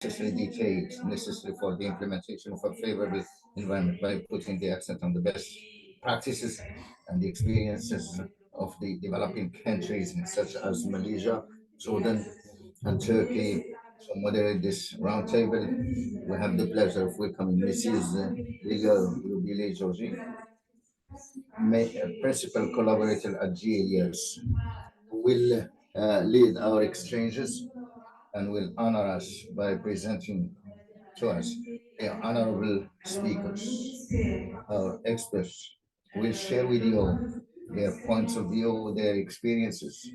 detailed necessary for the implementation of a favorable environment by putting the accent on the best practices and the experiences of the developing countries such as Malaysia, Jordan, and Turkey. To moderate this roundtable, we have the pleasure of welcoming Mrs. Liga Rubile Georgi, principal collaborator at GAES, who will lead our exchanges and will honor us by presenting to us the honorable speakers. Our experts will share with you their points of view, their experiences,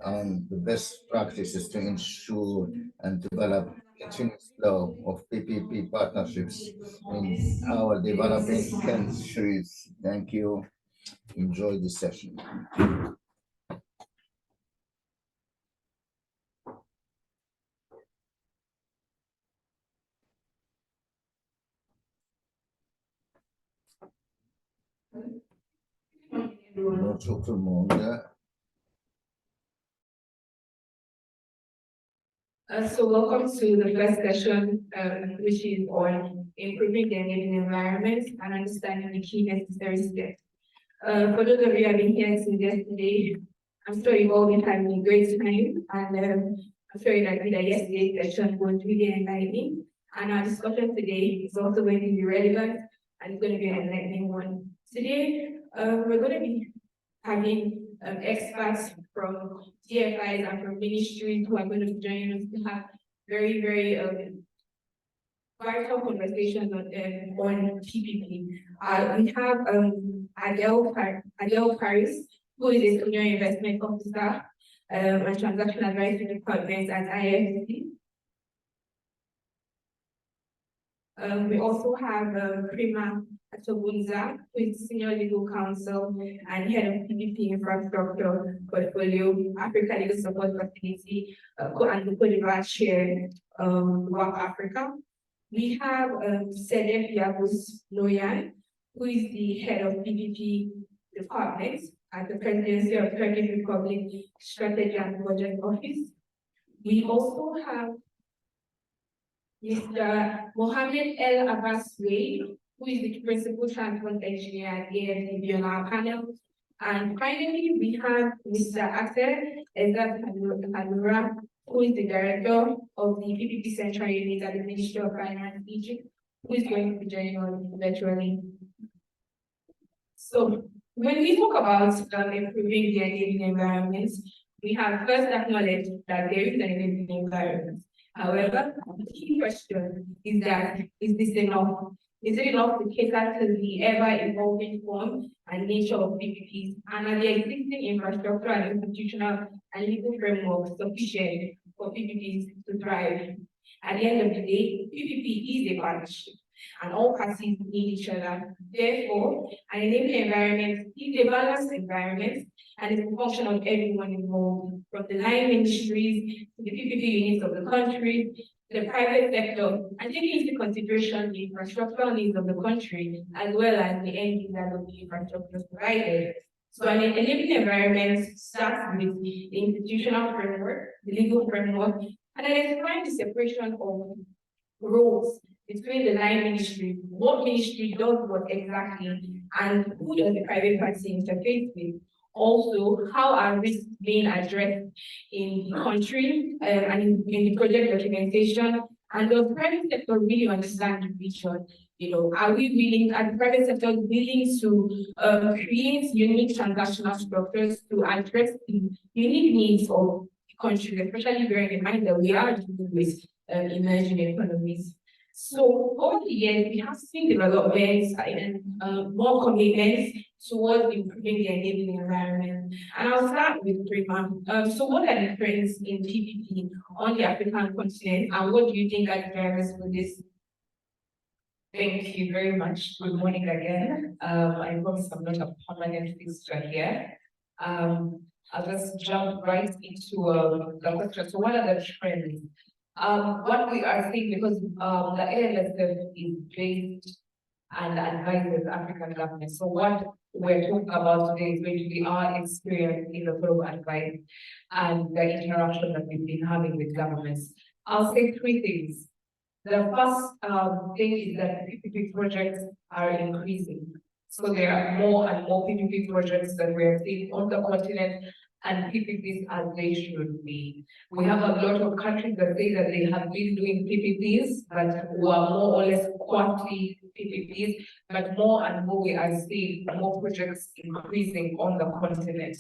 on the best practices to ensure and develop continuous flow of PPP partnerships in our developing countries. Thank you. Enjoy this session. Bonjour tout le monde. So welcome to the first session, which is on improving the enabling environment and understanding the key necessary steps. For those of you who have been here since yesterday, I'm sure you've all been having a great time, and I'm sure you agree that yesterday's session was really enlightening. And our discussion today is also going to be relevant and it's going to be an enlightening one. Today, we're going to be having experts from DFIs and from ministries who are going to be joining us to have very, very vital conversations on PPP. We have Adele Paris, who is a senior investment officer and transaction advisory department at IFC. We also have Prima Atobunza, who is Senior Legal Counsel and Head of PPP Infrastructure Portfolio, Africa Legal Support Facility, and the Cote d'Ivoire Chair, WAP Africa. We have Sedef Yabus Noyan, who is the Head of PPP Department at the Presidency of Turkish Republic Strategy and Budget Office. We also have Mr. Mohammed El Abbas Wade, who is the Principal Transport Engineer at AFDB on our panel. And finally, we have Mr. Ater Ezat Hanura, who is the Director of the PPP Central Unit at the Ministry of Finance, Egypt, who is going to be joining us virtually. So, when we talk about improving the enabling environments, we have first acknowledged that there is an enabling environment. However, the key question is that, is this enough? Is it enough to cater to the ever-evolving form and nature of PPPs? And are the existing infrastructure and institutional and legal frameworks sufficient for PPPs to thrive? At the end of the day, PPP is a partnership, and all parties need each other. Therefore, an enabling environment is a balanced environment and is a function of everyone involved, from the line ministries to the PPP units of the country, the private sector, and taking into consideration the infrastructural needs of the country, as well as the end users of the infrastructure provided. So an enabling environment starts with the institutional framework, the legal framework, and identifying the separation of roles between the line ministry, what ministry does what exactly, and who does the private party interface with. Also, how are risks being addressed in the country and in the project documentation? And does the private sector really understand the vision? You know, are the private sector willing to create unique transactional structures to address the unique needs of the country, especially bearing in mind that we are dealing with emerging economies? So over the years, we have seen developments and more commitments towards improving the enabling environment. And I'll start with Prima. So what are the trends in PPP on the African continent, and what do you think are the drivers for this? Thank you very much. Good morning again. I promise I'm not a permanent fixture here. I'll just jump right into the question. So what are the trends? What we are seeing, because the ALSF is based and advises African governments. So what we're talking about today is going to be our experience in the field of advice and the interaction that we've been having with governments. I'll say three things. The first thing is that PPP projects are increasing. So there are more and more PPP projects that we are seeing on the continent, and PPPs as they should be. We have a lot of countries that say that they have been doing PPPs, but who are more or less quantity PPPs, but more and more we are seeing more projects increasing on the continent.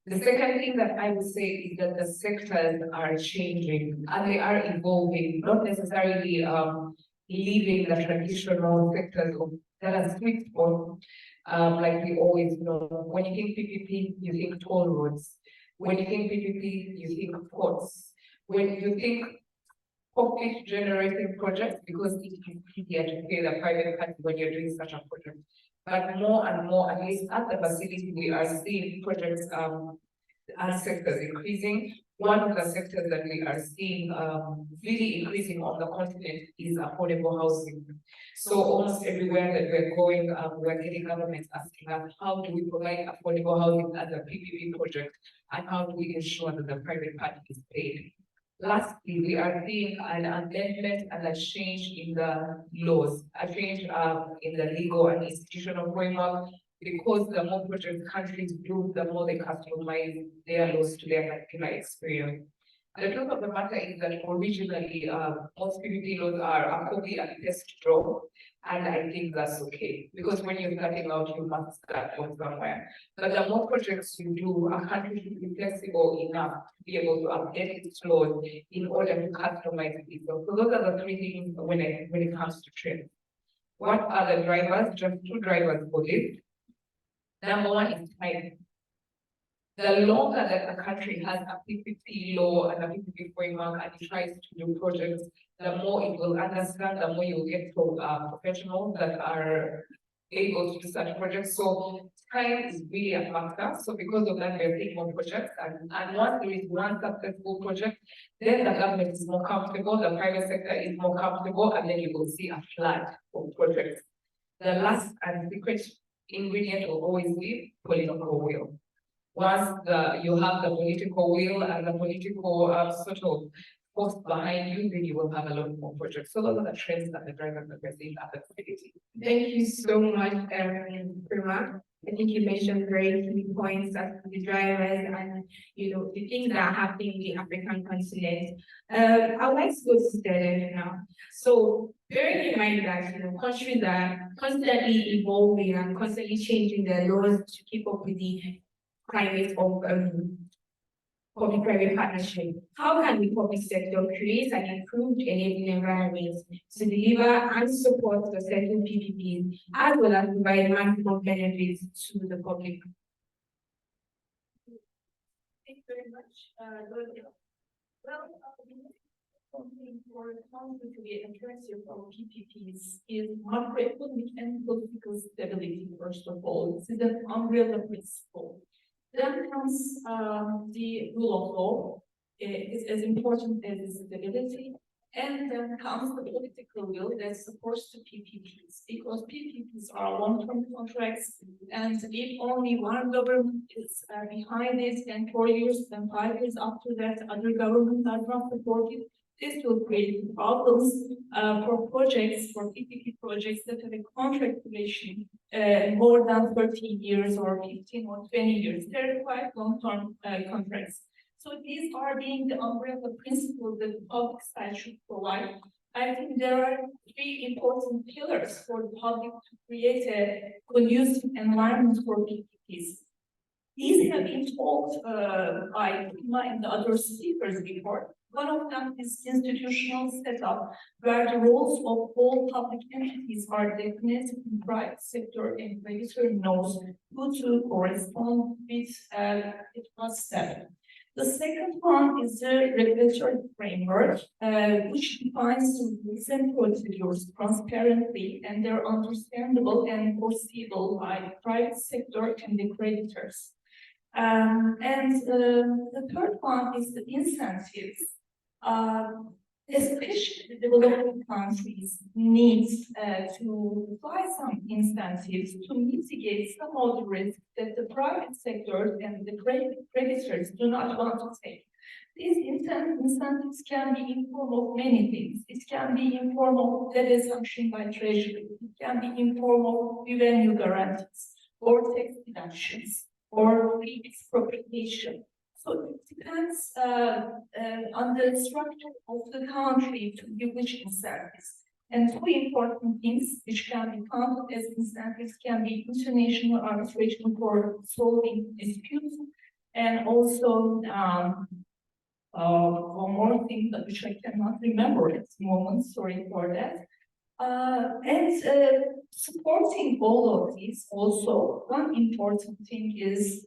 The second thing that I would say is that the sectors are changing and they are evolving, not necessarily leaving the traditional sectors that are sweet spot, like we always know. When you think PPP, you think toll roads. When you think PPP, you think ports. When you think profit generating projects, because it is easier to pay the private party when you're doing such a project. But more and more, at least at the facility, we are seeing projects as sectors increasing. One of the sectors that we are seeing really increasing on the continent is affordable housing. So almost everywhere that we're going, we're getting governments asking us, how do we provide affordable housing as a PPP project, and how do we ensure that the private party is paid? Lastly, we are seeing an amendment and a change in the laws, a change in the legal and institutional framework, because the more project countries do, the more they customize their laws to their particular experience. The truth of the matter is that originally, most PPP laws are a copy and paste job, and I think that's okay, because when you're starting out, you must start from somewhere. But the more projects you do, a country should be flexible enough to be able to update its laws in order to customize it. So those are the three things when it comes to trends. What are the drivers? Just two drivers for this. Number one is time. The longer that a country has a PPP law and a PPP framework and it tries to do projects, the more it will understand, the more you will get to professionals that are able to do such projects. So time is really a factor. So because of that, we're seeing more projects. And once there is one successful project, then the government is more comfortable, the private sector is more comfortable, and then you will see a flood of projects. The last and secret ingredient will always be political will. Once you have the political will and the political sort of force behind you, then you will have a lot more projects. So those are the trends that the drivers that we're seeing at the community. Thank you so much, Prima. I think you mentioned very key points as to the drivers and the things that are happening in the African continent. I would like to go to Stella now. So bearing in mind that countries are constantly evolving and constantly changing their laws to keep up with the climate of public-private partnership. How can the public sector create an improved enabling environment to deliver and support the certain PPPs, as well as provide maximum benefits to the public? Thank you very much. Something for country to be aggressive of PPPs is macroeconomic and political stability, first of all. This is an umbrella principle. Then comes the rule of law. It is as important as the stability. And then comes the political will that supports the PPPs, because PPPs are long-term contracts, and if only one government is behind it, and 4 years, then 5 years after that, other governments are not supported, this will create problems for projects, for PPP projects that have a contract duration more than 13 years or 15 or 20 years. They're quite long-term contracts. So these are being the umbrella principles that the public side should provide. I think there are 3 important pillars for the public to create a conducive environment for PPPs. These have been told by Prima and the other speakers before. One of them is institutional setup, where the roles of all public entities are defined in private sector, and regulator knows who to correspond with it was set. The second one is the regulatory framework, which defines the rules and procedures transparently, and they're understandable and foreseeable by the private sector and the creditors. The third one is the incentives. Especially the developing countries needs to apply some incentives to mitigate some of the risks that the private sector and the creditors do not want to take. These incentives can be in form of many things. It can be in form of debt assumption by Treasury. It can be in form of revenue guarantees or tax deductions or free expropriation. So it depends on the structure of the country to give which incentives. And two important things which can be counted as incentives can be international arbitration for solving disputes, and also one more thing that which I cannot remember at the moment, sorry for that. Supporting all of these, also, one important thing is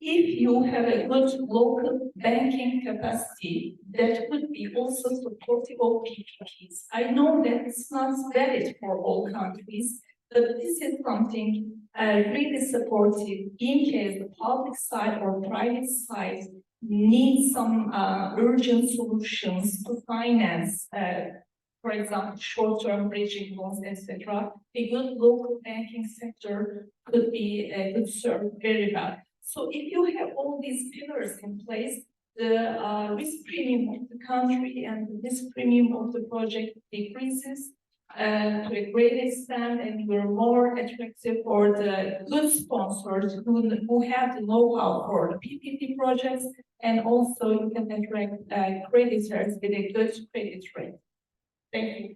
if you have a good local banking capacity, that would be also supportive of PPPs. I know that it's not valid for all countries, but this is something really supportive in case the public side or private side needs some urgent solutions to finance, for example, short-term bridging loans, etc. A good local banking sector could serve very well. So if you have all these pillars in place, the risk premium of the country and the risk premium of the project decreases to a great extent, and you're more attractive for the good sponsors who have the know-how for the PPP projects, and also you can attract creditors with a good credit rate. Thank you.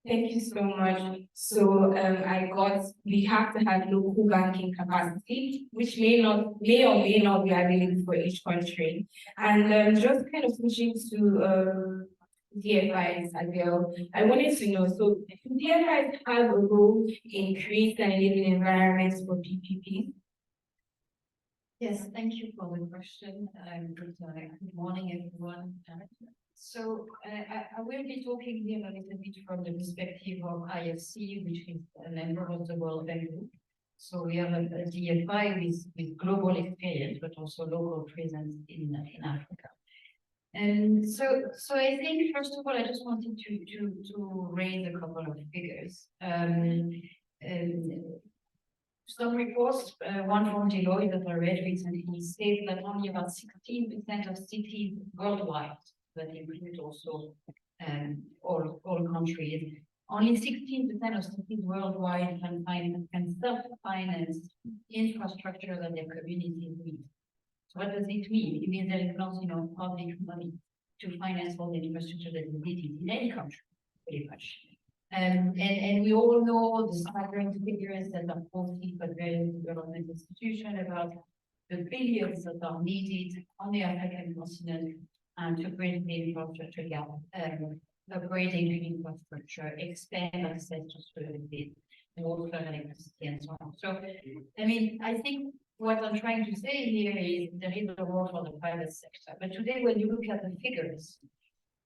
Thank you so much. So we have to have local banking capacity, which may or may not be available for each country. And just kind of switching to DFIs as well, I wanted to know, so do DFIs have a role in creating and living environments for PPP? Yes, thank you for the question. Good morning, everyone. So I will be talking here a little bit from the perspective of IFC, which is a member of the World Bank Group. So we have a DFI with global experience, but also local presence in Africa. And so I think, first of all, I just wanted to raise a couple of figures. Some reports, one from Deloitte that I read recently, states that only about 16% of cities worldwide, that include also all countries, only 16% of cities worldwide can self-finance infrastructure that their communities need. So what does it mean? It means there is not public money to finance all the infrastructure that is needed in any country, pretty much. And we all know the staggering figures that are posted by various development institutions about the billions that are needed on the African continent to bridge the infrastructure gap, upgrading infrastructure, expand access to services, water and electricity, and so on. So, I mean, I think what I'm trying to say here is there is a role for the private sector. But today, when you look at the figures,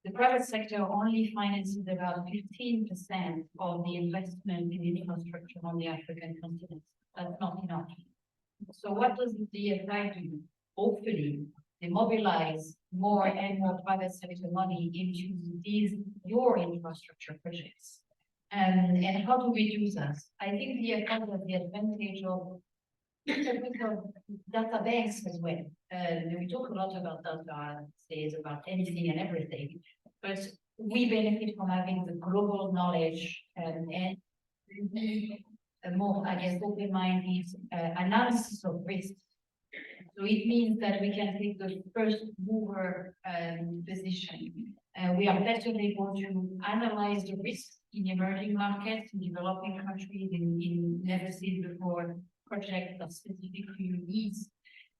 the private sector only finances about 15% of the investment in infrastructure on the African continent. That's not enough. So what does the DFI do? Hopefully, they mobilize more and more private sector money into your infrastructure projects. And how do we do that? I think the DFI has the advantage of data banks as well. We talk a lot about data, says about anything and everything, but we benefit from having the global knowledge and a more, I guess, open-minded analysis of risks. So it means that we can take the first mover position. We are better able to analyze the risks in emerging markets, in developing countries, in never seen before projects that specifically needs.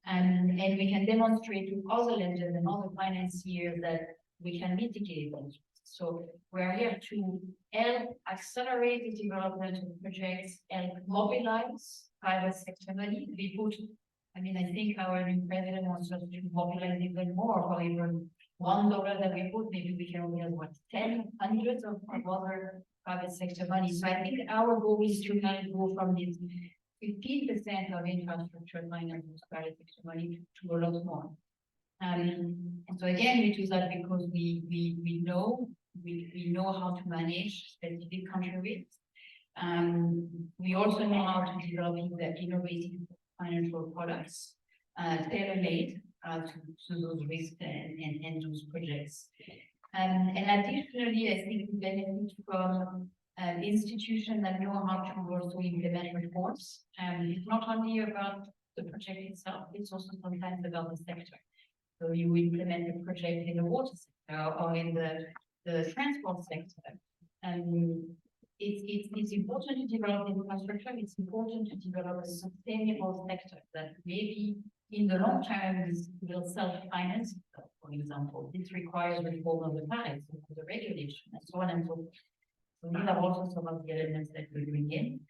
And we can demonstrate to other lenders and other financiers that we can mitigate those. So we're here to help accelerate the development of projects and mobilize private sector money. I think our new president wants us to mobilize even more. For even $1 that we put, maybe we can only have 10 hundreds of other private sector money. So I think our goal is to kind of go from this 15% of infrastructure finance private sector money to a lot more. And so again, we do that because we know how to manage specific country risks. We also know how to develop the innovative financial products, tailor-made to those risks and those projects. And additionally, I think we benefit from institutions that know how to also implement reforms. And it's not only about the project itself, it's also sometimes about the sector. So you implement a project in the water sector or in the transport sector. And it's important to develop infrastructure. It's important to develop a sustainable sector that maybe in the long term will self-finance itself, for example. This requires reform of the tariffs, of the regulation, and so on and so forth. So these are also some of the elements that we bring in.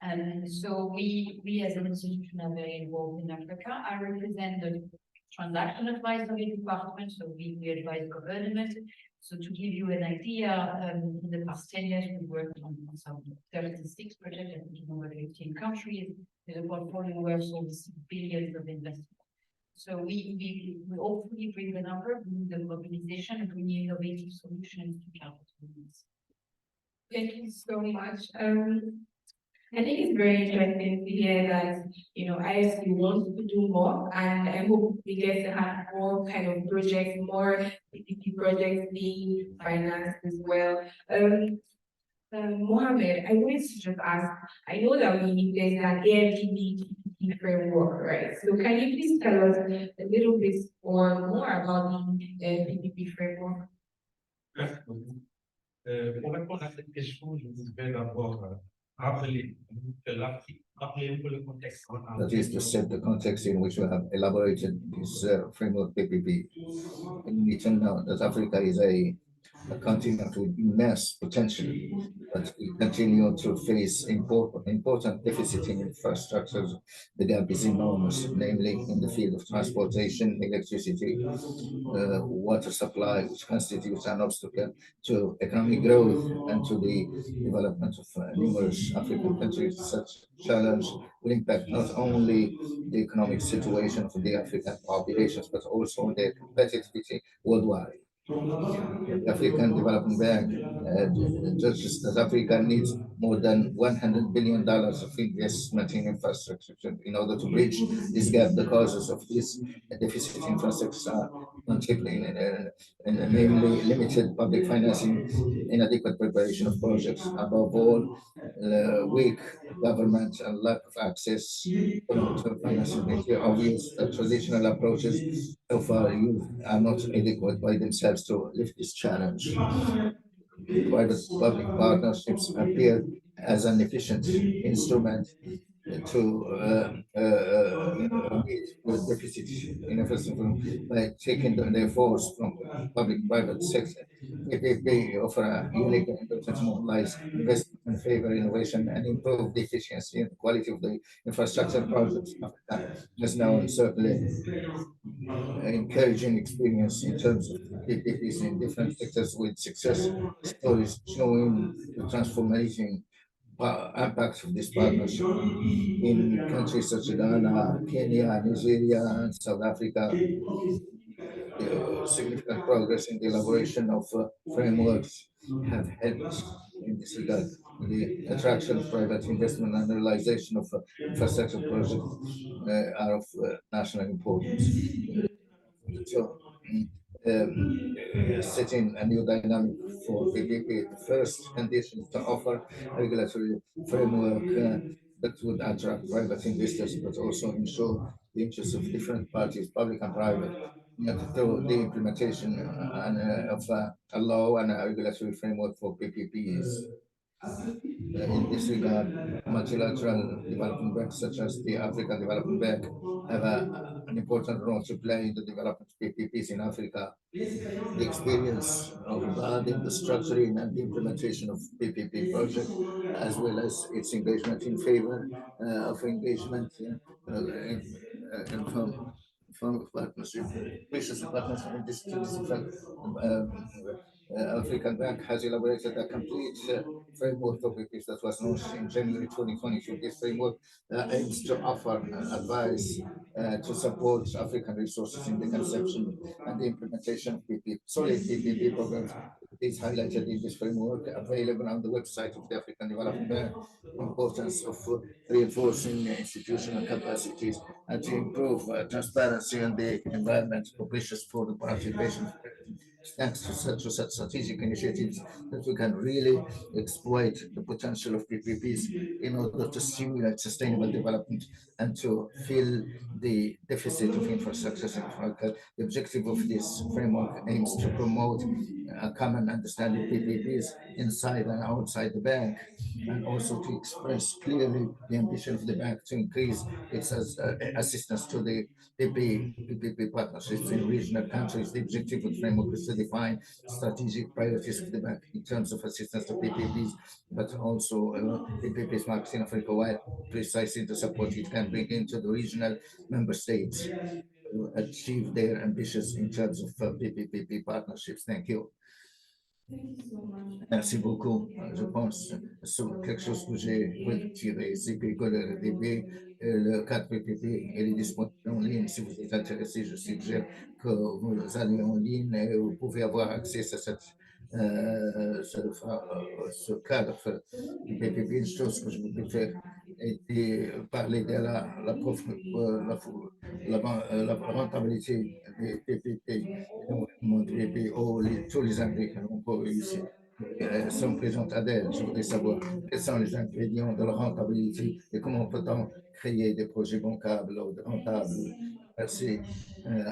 And so we as an institution are very involved in Africa. I represent the transaction advisory department, so we advise government. So to give you an idea, in the past 10 years, we worked on some 36 projects, I think in over 15 countries, with a portfolio worth over billions of investment. So we hopefully bring the number, bring the mobilization, and bring innovative solutions to capital needs. Thank you so much. I think it's very interesting to hear that, ISU wants to do more, and I hope we get to have more kind of projects, more PPP projects being financed as well. Mohammed, I wanted to just ask, I know that there's an AFDB framework, right? So can you please tell us a little bit more about the PPP framework? Pour répondre à cette question, je voudrais d'abord rappeler que l'Afrique, rappelez un peu le contexte. That is to set the context in which we have elaborated this framework PPP. And we need to know that Africa is a continent with immense potential, but we continue to face important deficit in infrastructures. The gap is enormous, namely in the field of transportation, electricity, water supply, which constitutes an obstacle to economic growth and to the development of numerous African countries. Such challenge will impact not only the economic situation for the African populations, but also their competitivity worldwide. The African Development Bank judges that Africa needs more than $100 billion of investment in infrastructure in order to bridge this gap. The causes of this deficit in infrastructure are multiple, namely limited public financing, inadequate preparation of projects, above all, weak government and lack of access to financing. It's obvious that traditional approaches so far used are not adequate by themselves to lift this challenge. Private-public partnerships appear as an efficient instrument to meet the deficit in infrastructure by taking the force from public-private sector. PPP offer a unique opportunity to mobilize investment and favor innovation and improve the efficiency and quality of the infrastructure projects. Africa has now certainly encouraging experience in terms of PPPs in different sectors with success stories showing the transformation impact of this partnership in countries such as Ghana, Kenya, Nigeria, and South Africa. Significant progress in the elaboration of frameworks have helped in this regard. The attraction of private investment and the realization of infrastructure projects are of national importance. So, setting a new dynamic for PPP, the first condition is to offer a regulatory framework that would attract private investors, but also ensure the interests of different parties, public and private, through the implementation of a law and a regulatory framework for PPPs. In this regard, multilateral development banks such as the African Development Bank have an important role to play in the development of PPPs in Africa. The experience of building the structuring and the implementation of PPP projects, as well as its engagement in favor of engagement from partnership, precious partnership in this African Bank has elaborated a complete framework of PPPs that was launched in January 2022. This framework aims to offer advice to support African resources in the conception and the implementation of solid PPP programs is highlighted in this framework, available on the website of the African Development Bank. Importance of reinforcing institutional capacities and to improve transparency and the environment propitious for the participation. Thanks to such strategic initiatives that we can really exploit the potential of PPPs in order to stimulate sustainable development and to fill the deficit of infrastructure in Africa. The objective of this framework aims to promote a common understanding of PPPs inside and outside the bank, and also to express clearly the ambition of the bank to increase its assistance to the PPP partnerships in regional countries. The objective of the framework is to define strategic priorities of the bank in terms of assistance to PPPs, but also PPPs markets in Africa wide, precisely the support it can bring into the regional member states to achieve their ambitions in terms of PPP partnerships. Thank you. Merci beaucoup. Je pense sur quelque chose que j'ai retiré, c'est que le RDB, le 4 PPP et les dispositions en ligne. Si vous êtes intéressé, je suggère que vous allez en ligne et vous pouvez avoir accès à ce cadre du PPP. Une chose que je voudrais faire était parler de la rentabilité des PPP. Tous les ingrédients pour réussir sont présents à d'elle. Je voudrais savoir quels sont les ingrédients de la rentabilité et comment peut-on créer des projets bancables ou rentables. Merci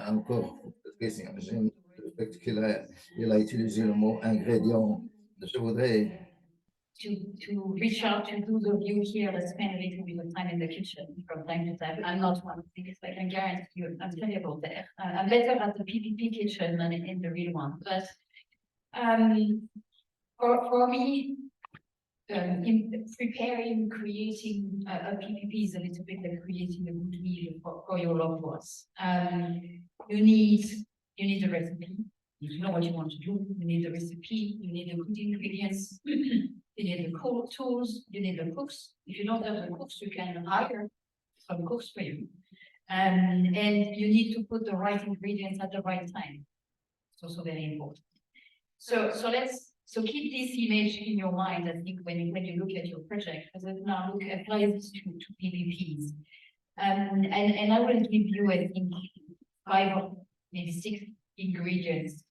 encore pour cette question. Je respecte qu'il a utilisé le mot ingrédient. Je voudrais to reach out to those of you here that spend a little bit of time in the kitchen from time to time. I'm not one of these, I can guarantee you, I'm terrible there. I'm better at the PPP kitchen than in the real one. But for me, in preparing, creating a PPP is a little bit like creating a good meal for your loved ones. You need a recipe. You know what you want to do. You need the recipe. You need the good ingredients. You need the cool tools. You need the cooks. If you don't have the cooks, you can hire some cooks for you. And you need to put the right ingredients at the right time. It's also very important. So keep this image in your mind. I think when you look at your project, because now apply this to PPPs. And I will give you, I think, 5 or maybe 6 ingredients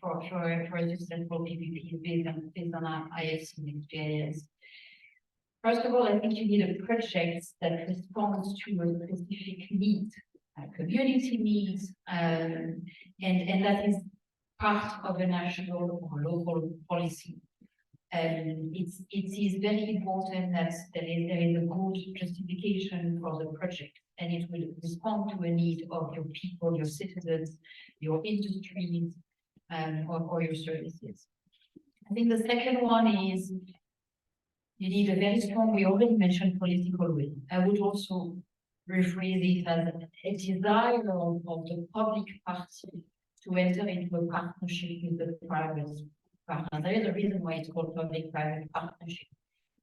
for a successful PPP based on our IFC experience. First of all, I think you need a project that responds to a specific need, community needs, and that is part of a national or local policy. It is very important that there is a good justification for the project, and it will respond to a need of your people, your citizens, your industries, or your services. I think the second one is you need a very strong, we already mentioned political will. I would also rephrase it as a desire of the public party to enter into a partnership with the private partner. There is a reason why it's called public-private partnership.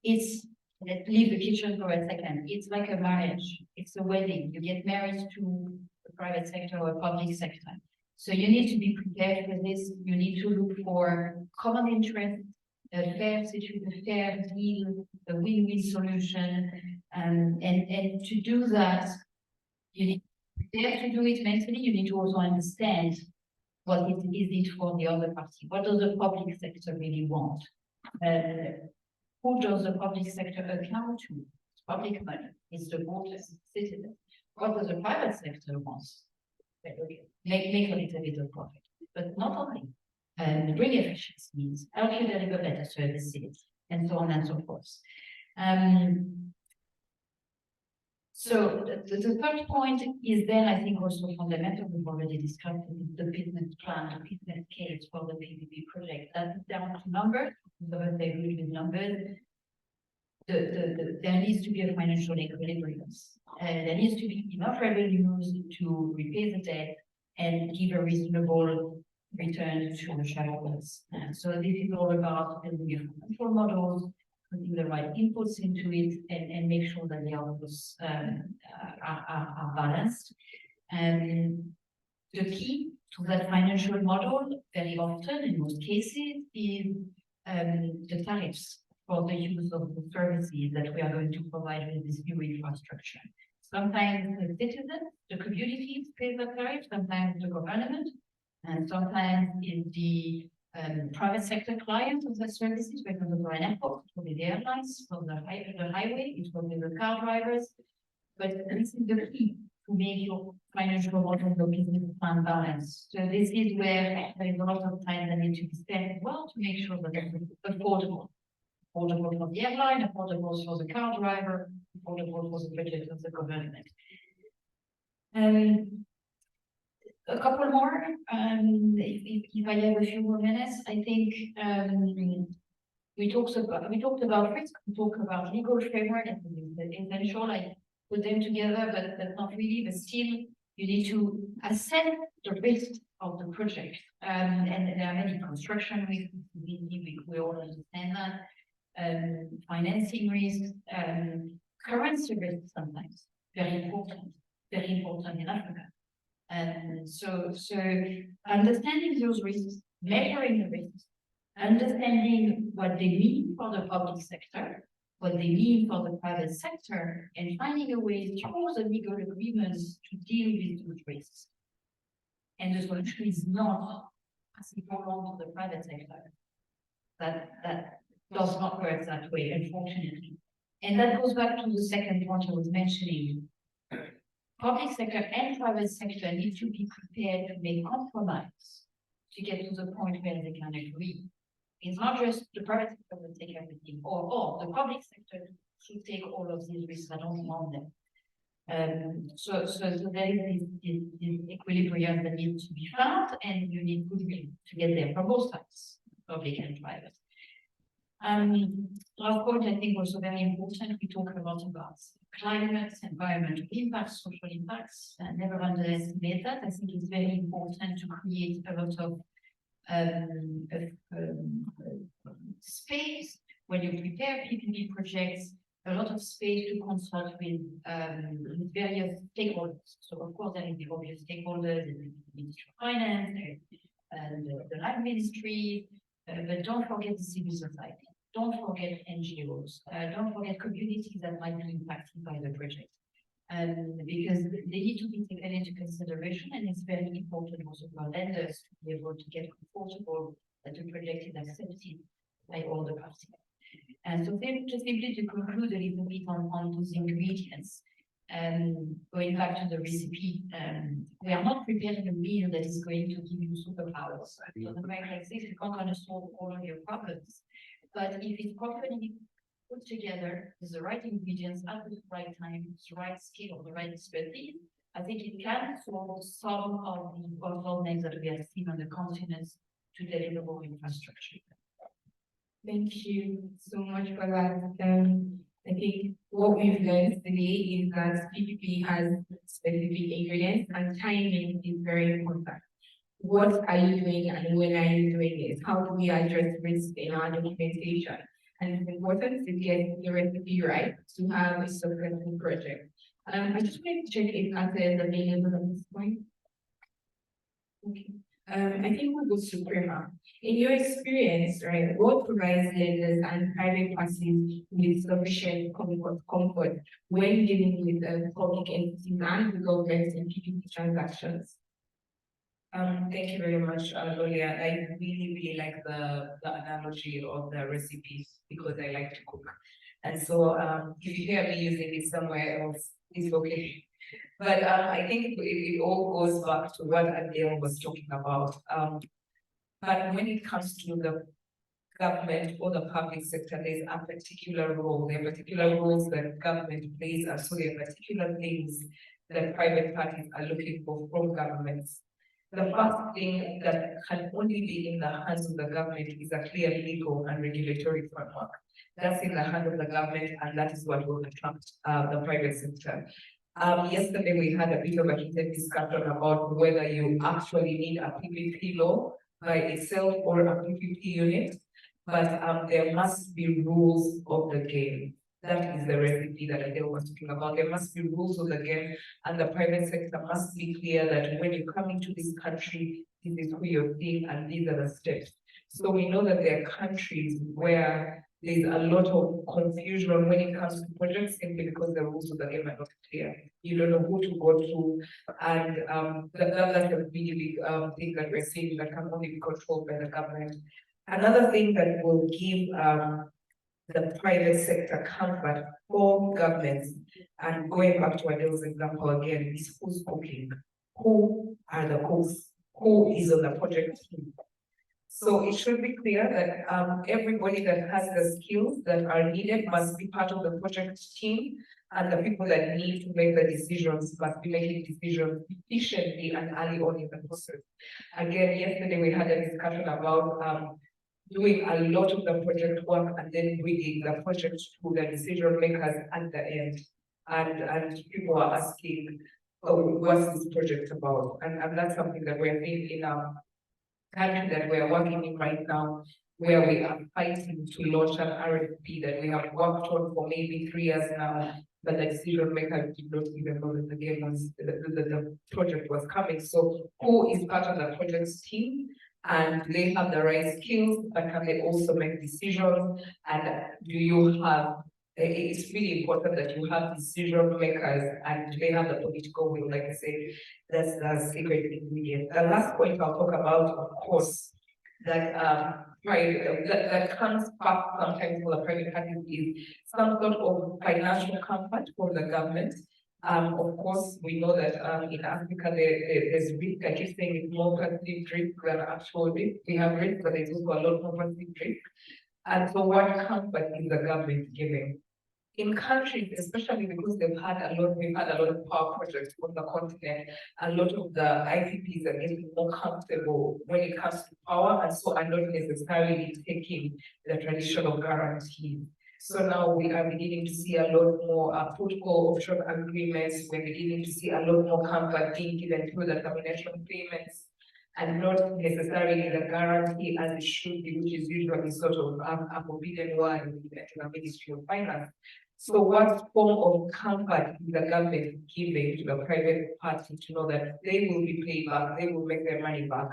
Let's leave the kitchen for a second. It's like a marriage. It's a wedding. You get married to the private sector or public sector. So you need to be prepared for this. You need to look for common interest, a fair situation, a fair deal, a win-win solution. And to do that, you need to do it mentally. You need to also understand what is it for the other party. What does the public sector really want? Who does the public sector account to? It's public money. It's the voters, citizens. What does the private sector want? Make a little bit of profit, but not only. Bring efficiency means help you deliver better services, and so on and so forth. So the third point is then, I think, also fundamental. We've already discussed the business plan, the business case for the PPP project. That's down to numbers. Those they agree with numbers. There needs to be a financial equilibrium. There needs to be enough revenues to repay the debt and give a reasonable return to the shareholders. So this is all about building financial models, putting the right inputs into it, and make sure that the outputs are balanced. And the key to that financial model very often, in most cases, is the tariffs for the use of the services that we are going to provide with this new infrastructure. Sometimes the citizens, the communities pay the tariff, sometimes the government, and sometimes it's the private sector clients of the services, for example, for an airport, it will be the airlines, for the highway, it will be the car drivers. But this is the key to make your financial model, your business plan balance. So this is where there is a lot of time that needs to be spent as well to make sure that it's affordable. Affordable for the airline, affordable for the car driver, affordable for the budget of the government. A couple more, if I have a few more minutes, I think we talked about risk, we talked about legal framework and essential. I put them together, but not really. But still, you need to assess the risk of the project. And there are many construction risks. We all understand that. Financing risks, currency risks sometimes very important in Africa. And so understanding those risks, measuring the risks, understanding what they mean for the public sector, what they mean for the private sector, and finding a way through the legal agreements to deal with those risks. And the solution is not passing along to the private sector. That does not work that way, unfortunately. And that goes back to the second point I was mentioning. Public sector and private sector need to be prepared to make compromise to get to the point where they can agree. It's not just the private sector will take everything, or the public sector should take all of these risks. I don't want them. So there is this equilibrium that needs to be found, and you need goodwill to get there from both sides, public and private. Last point, I think also very important, we talk a lot about climate, environmental impacts, social impacts, and never underestimate that. I think it's very important to create a lot of space when you prepare PPP projects, a lot of space to consult with various stakeholders. So of course, there is the obvious stakeholders, the Ministry of Finance, and the Land Ministry, but don't forget the civil society. Don't forget NGOs. Don't forget communities that might be impacted by the project. Because they need to be taken into consideration, and it's very important also for lenders to be able to get comfortable that the project is accepted by all the parties. And so just simply to conclude a little bit on those ingredients, going back to the recipe, we are not preparing a meal that is going to give you superpowers. So the very like this, you can't solve all of your problems. But if it's properly put together with the right ingredients at the right time, the right scale, the right expertise, I think it can solve some of the bottlenecks that we have seen on the continent to deliver more infrastructure. Thank you so much for that. I think what we've learned today is that PPP has specific ingredients, and timing is very important. What are you doing and when are you doing it? How do we address risk in our documentation? And it's important to get the recipe right to have a successful project. I just wanted to check if Ate is available at this point. Okay. I think we'll go to Prima. In your experience, right, what provides lenders and private parties with sufficient comfort when dealing with public entities and the government in PPP transactions? Thank you very much, Lolia. I really like the analogy of the recipes because I like to cook. And so if you hear me using it somewhere else, it's okay. But I think it all goes back to what Adele was talking about. But when it comes to the government or the public sector, there's a particular role. There are particular roles that government plays, and so there are particular things that private parties are looking for from governments. The first thing that can only be in the hands of the government is a clear legal and regulatory framework. That's in the hands of the government, and that is what will attract the private sector. Yesterday, we had a bit of a heated discussion about whether you actually need a PPP law by itself or a PPP unit, but there must be rules of the game. That is the recipe that Adele was talking about. There must be rules of the game, and the private sector must be clear that when you come into this country, this is who you're seeing, and these are the steps. So we know that there are countries where there's a lot of confusion when it comes to projects simply because the rules of the game are not clear. You don't know who to go to, and that's a really big thing that we're seeing that can only be controlled by the government. Another thing that will give the private sector comfort for governments, and going back to Adele's example again, is who's cooking, who are the cooks, who is on the project team. So it should be clear that everybody that has the skills that are needed must be part of the project team, and the people that need to make the decisions must be making decisions efficiently and early on in the process. Again, yesterday we had a discussion about doing a lot of the project work and then bringing the project to the decision makers at the end. And people are asking, oh, what's this project about? And that's something that we're seeing in our country that we're working in right now, where we are fighting to launch an RFP that we have worked on for maybe 3 years now, but the decision maker did not even know that the game was, the project was coming. So who is part of the project team? And they have the right skills, but can they also make decisions? And do you have, it's really important that you have decision makers and they have the political will, like I say, that's the secret ingredient. The last point I'll talk about, of course, that that comes back sometimes for the private parties is some sort of financial comfort from the government. Of course, we know that in Africa there's risk. I keep saying it's more perceived risk than actual risk. We have risk, but there's also a lot more perceived risk. And so what comfort is the government giving? In countries, especially because we've had a lot of power projects on the continent, a lot of the IPPs are getting more comfortable when it comes to power, and so are not necessarily taking the traditional guarantees. So now we are beginning to see a lot more protocol offshore agreements. We're beginning to see a lot more comfort being given through the termination payments, and not necessarily the guarantee as it should be, which is usually sort of a forbidden word in the Ministry of Finance. So what form of comfort is the government giving to the private party to know that they will be paid back, they will make their money back?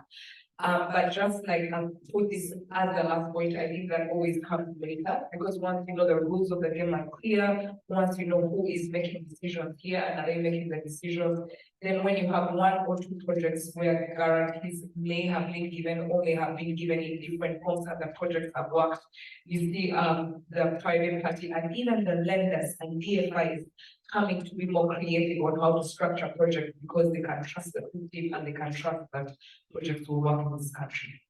But just like put this as the last point, I think that always comes later, because once you know the rules of the game are clear, once you know who is making decisions here and are they making the decisions, then when you have 1 or 2 projects where guarantees may have been given or may have been given in different forms and the projects have worked, you see the private party and even the lenders and DFIs coming to be more creative on how to structure projects because they can trust the team and they can trust that projects will work in this country.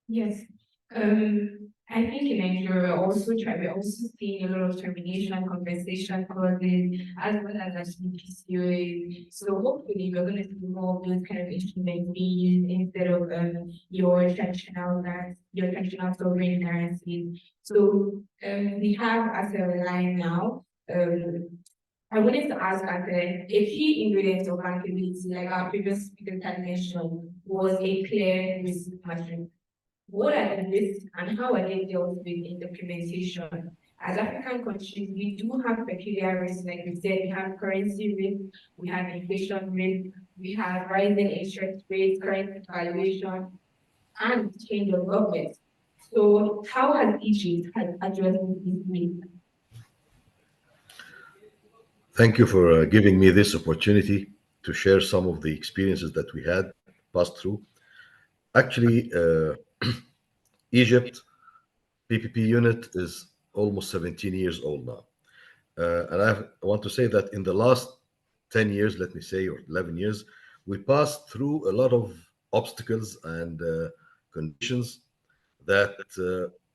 Yes. I think in Nigeria we're also seeing a lot of termination compensation clauses as well as PCOA. So hopefully we're going to see more of those kind of instruments being used instead of your traditional sovereign currencies. So we have as a line now. I wanted to ask a key ingredient of bankability, like our previous speaker had mentioned, was a clear risk matrix. What are the risks and how are they dealt with in documentation? As African countries, we do have peculiar risks, like we said, we have currency risk, we have inflation risk, we have rising interest rates, currency valuation, and change of government. So how has Egypt addressed these risks? Thank you for giving me this opportunity to share some of the experiences that we had passed through. Actually, Egypt PPP unit is almost 17 years old now. And I want to say that in the last 10 years, let me say, or 11 years, we passed through a lot of obstacles and conditions that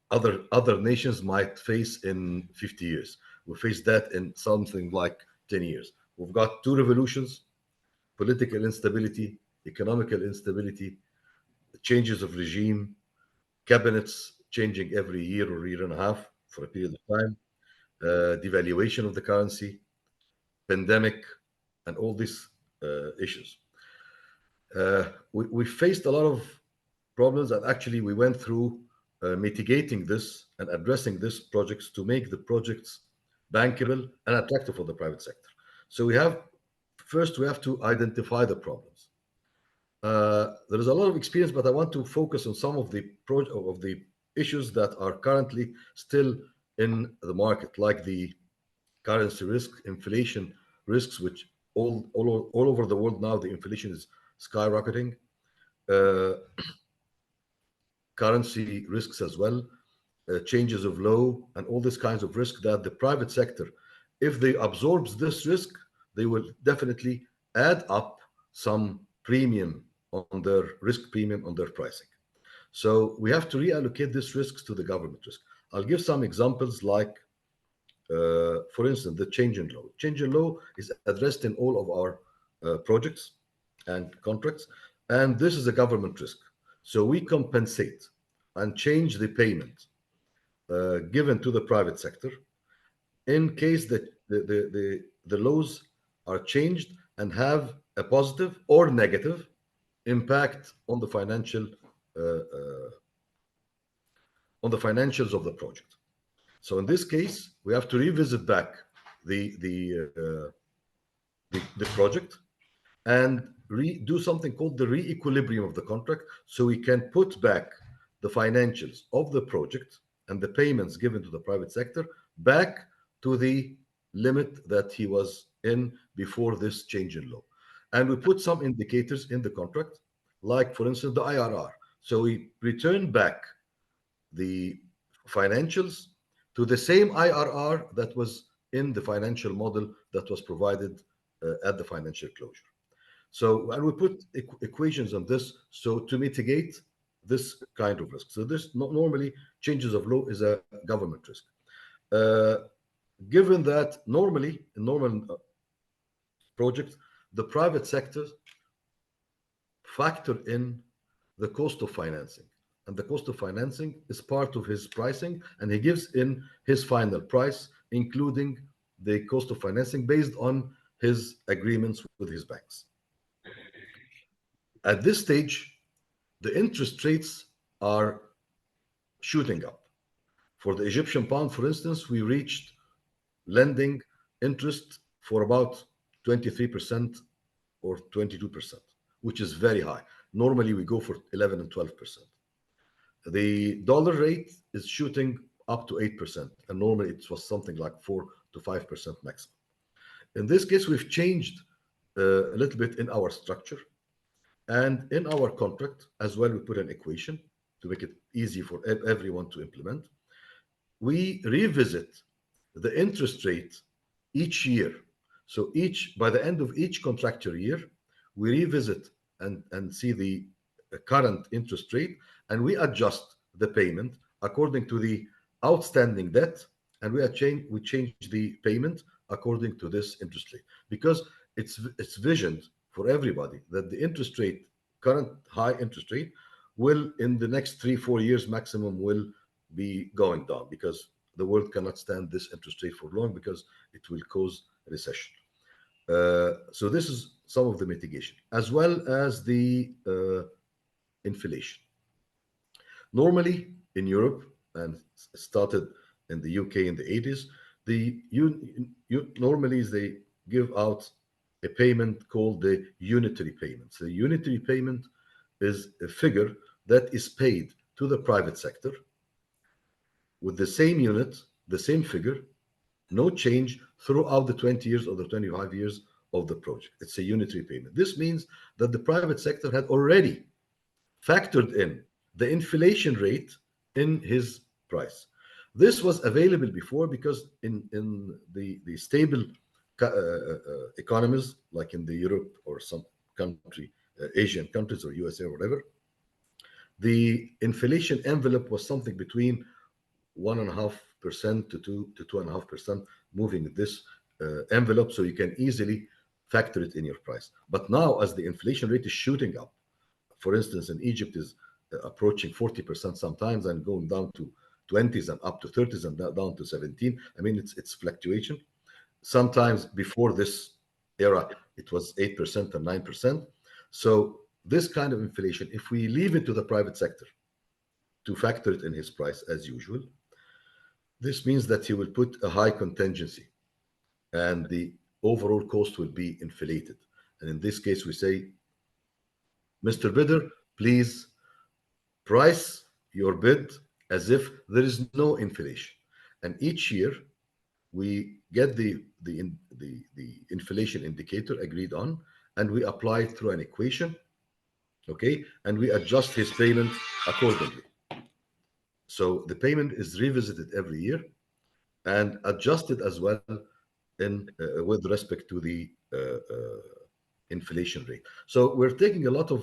other nations might face in 50 years. We faced that in something like 10 years. We've got 2 revolutions, political instability, economical instability, changes of regime, cabinets changing every year or year and a half for a period of time, devaluation of the currency, pandemic, and all these issues. We faced a lot of problems, and actually we went through mitigating this and addressing these projects to make the projects bankable and attractive for the private sector. So we have to identify the problems. There is a lot of experience, but I want to focus on some of the issues that are currently still in the market, like the currency risk, inflation risks, which all over the world now the inflation is skyrocketing. Currency risks as well, changes of law, and all these kinds of risk that the private sector, if they absorbs this risk, they will definitely add up some premium on their risk premium on their pricing. So we have to reallocate these risks to the government risk. I'll give some examples like, for instance, the change in law. Change in law is addressed in all of our projects and contracts, and this is a government risk. So we compensate and change the payment given to the private sector in case that the laws are changed and have a positive or negative impact on the financials of the project. So in this case, we have to revisit back the project and do something called the re-equilibrium of the contract, so we can put back the financials of the project and the payments given to the private sector back to the limit that he was in before this change in law. And we put some indicators in the contract, like, for instance, the IRR. So we return back the financials to the same IRR that was in the financial model that was provided at the financial closure. So, and we put equations on this so to mitigate this kind of risk. So this normally changes of law is a government risk. Given that normally in normal projects, the private sector factor in the cost of financing, and the cost of financing is part of his pricing, and he gives in his final price, including the cost of financing based on his agreements with his banks. At this stage, the interest rates are shooting up. For the Egyptian pound, for instance, we reached lending interest for about 23% or 22%, which is very high. Normally, we go for 11 and 12%. The dollar rate is shooting up to 8%, and normally it was something like 4 to 5% maximum. In this case, we've changed a little bit in our structure, and in our contract as well, we put an equation to make it easy for everyone to implement. We revisit the interest rate each year. So by the end of each contractual year, we revisit and see the current interest rate, and we adjust the payment according to the outstanding debt, and we change the payment according to this interest rate, because it's visioned for everybody that the interest rate, current high interest rate, will in the next 3-4 years maximum will be going down, because the world cannot stand this interest rate for long, because it will cause a recession. So this is some of the mitigation, as well as the inflation. Normally in Europe, and started in the UK in the 80s, normally they give out a payment called the unitary payment. So the unitary payment is a figure that is paid to the private sector with the same unit, the same figure, no change throughout the 20 years or the 25 years of the project. It's a unitary payment. This means that the private sector had already factored in the inflation rate in his price. This was available before because in the stable economies, like in the Europe or some country, Asian countries or USA or whatever, the inflation envelope was something between 1.5% to 2.5%, moving this envelope, so you can easily factor it in your price. But now, as the inflation rate is shooting up, for instance, in Egypt is approaching 40% sometimes and going down to 20s and up to 30s and down to 17. I mean, it's fluctuation. Sometimes before this era, it was 8% and 9%. So this kind of inflation, if we leave it to the private sector to factor it in his price as usual. This means that he will put a high contingency and the overall cost will be inflated. And in this case, we say, Mr. Bidder, please price your bid as if there is no inflation. And each year we get the inflation indicator agreed on, and we apply it through an equation, okay, and we adjust his payment accordingly. So the payment is revisited every year and adjusted as well in with respect to the inflation rate. So we're taking a lot of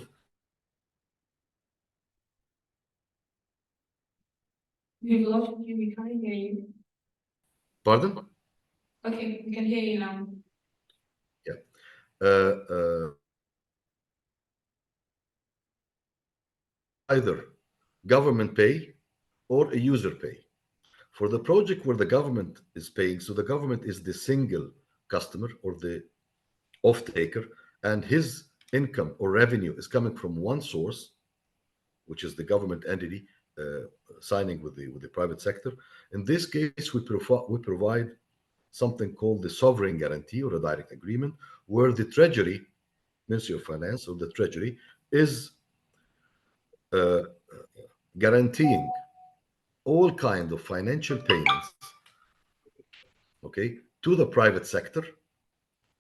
We lost you, we can't hear you. pardon. Okay, we can hear you now. Either government pay or a user pay. For the project where the government is paying, so the government is the single customer or the off-taker, and his income or revenue is coming from one source, which is the government entity signing with the private sector. In this case, we provide something called the sovereign guarantee or a direct agreement, where the Treasury, Ministry of Finance or the Treasury, is guaranteeing all kinds of financial payments, okay, to the private sector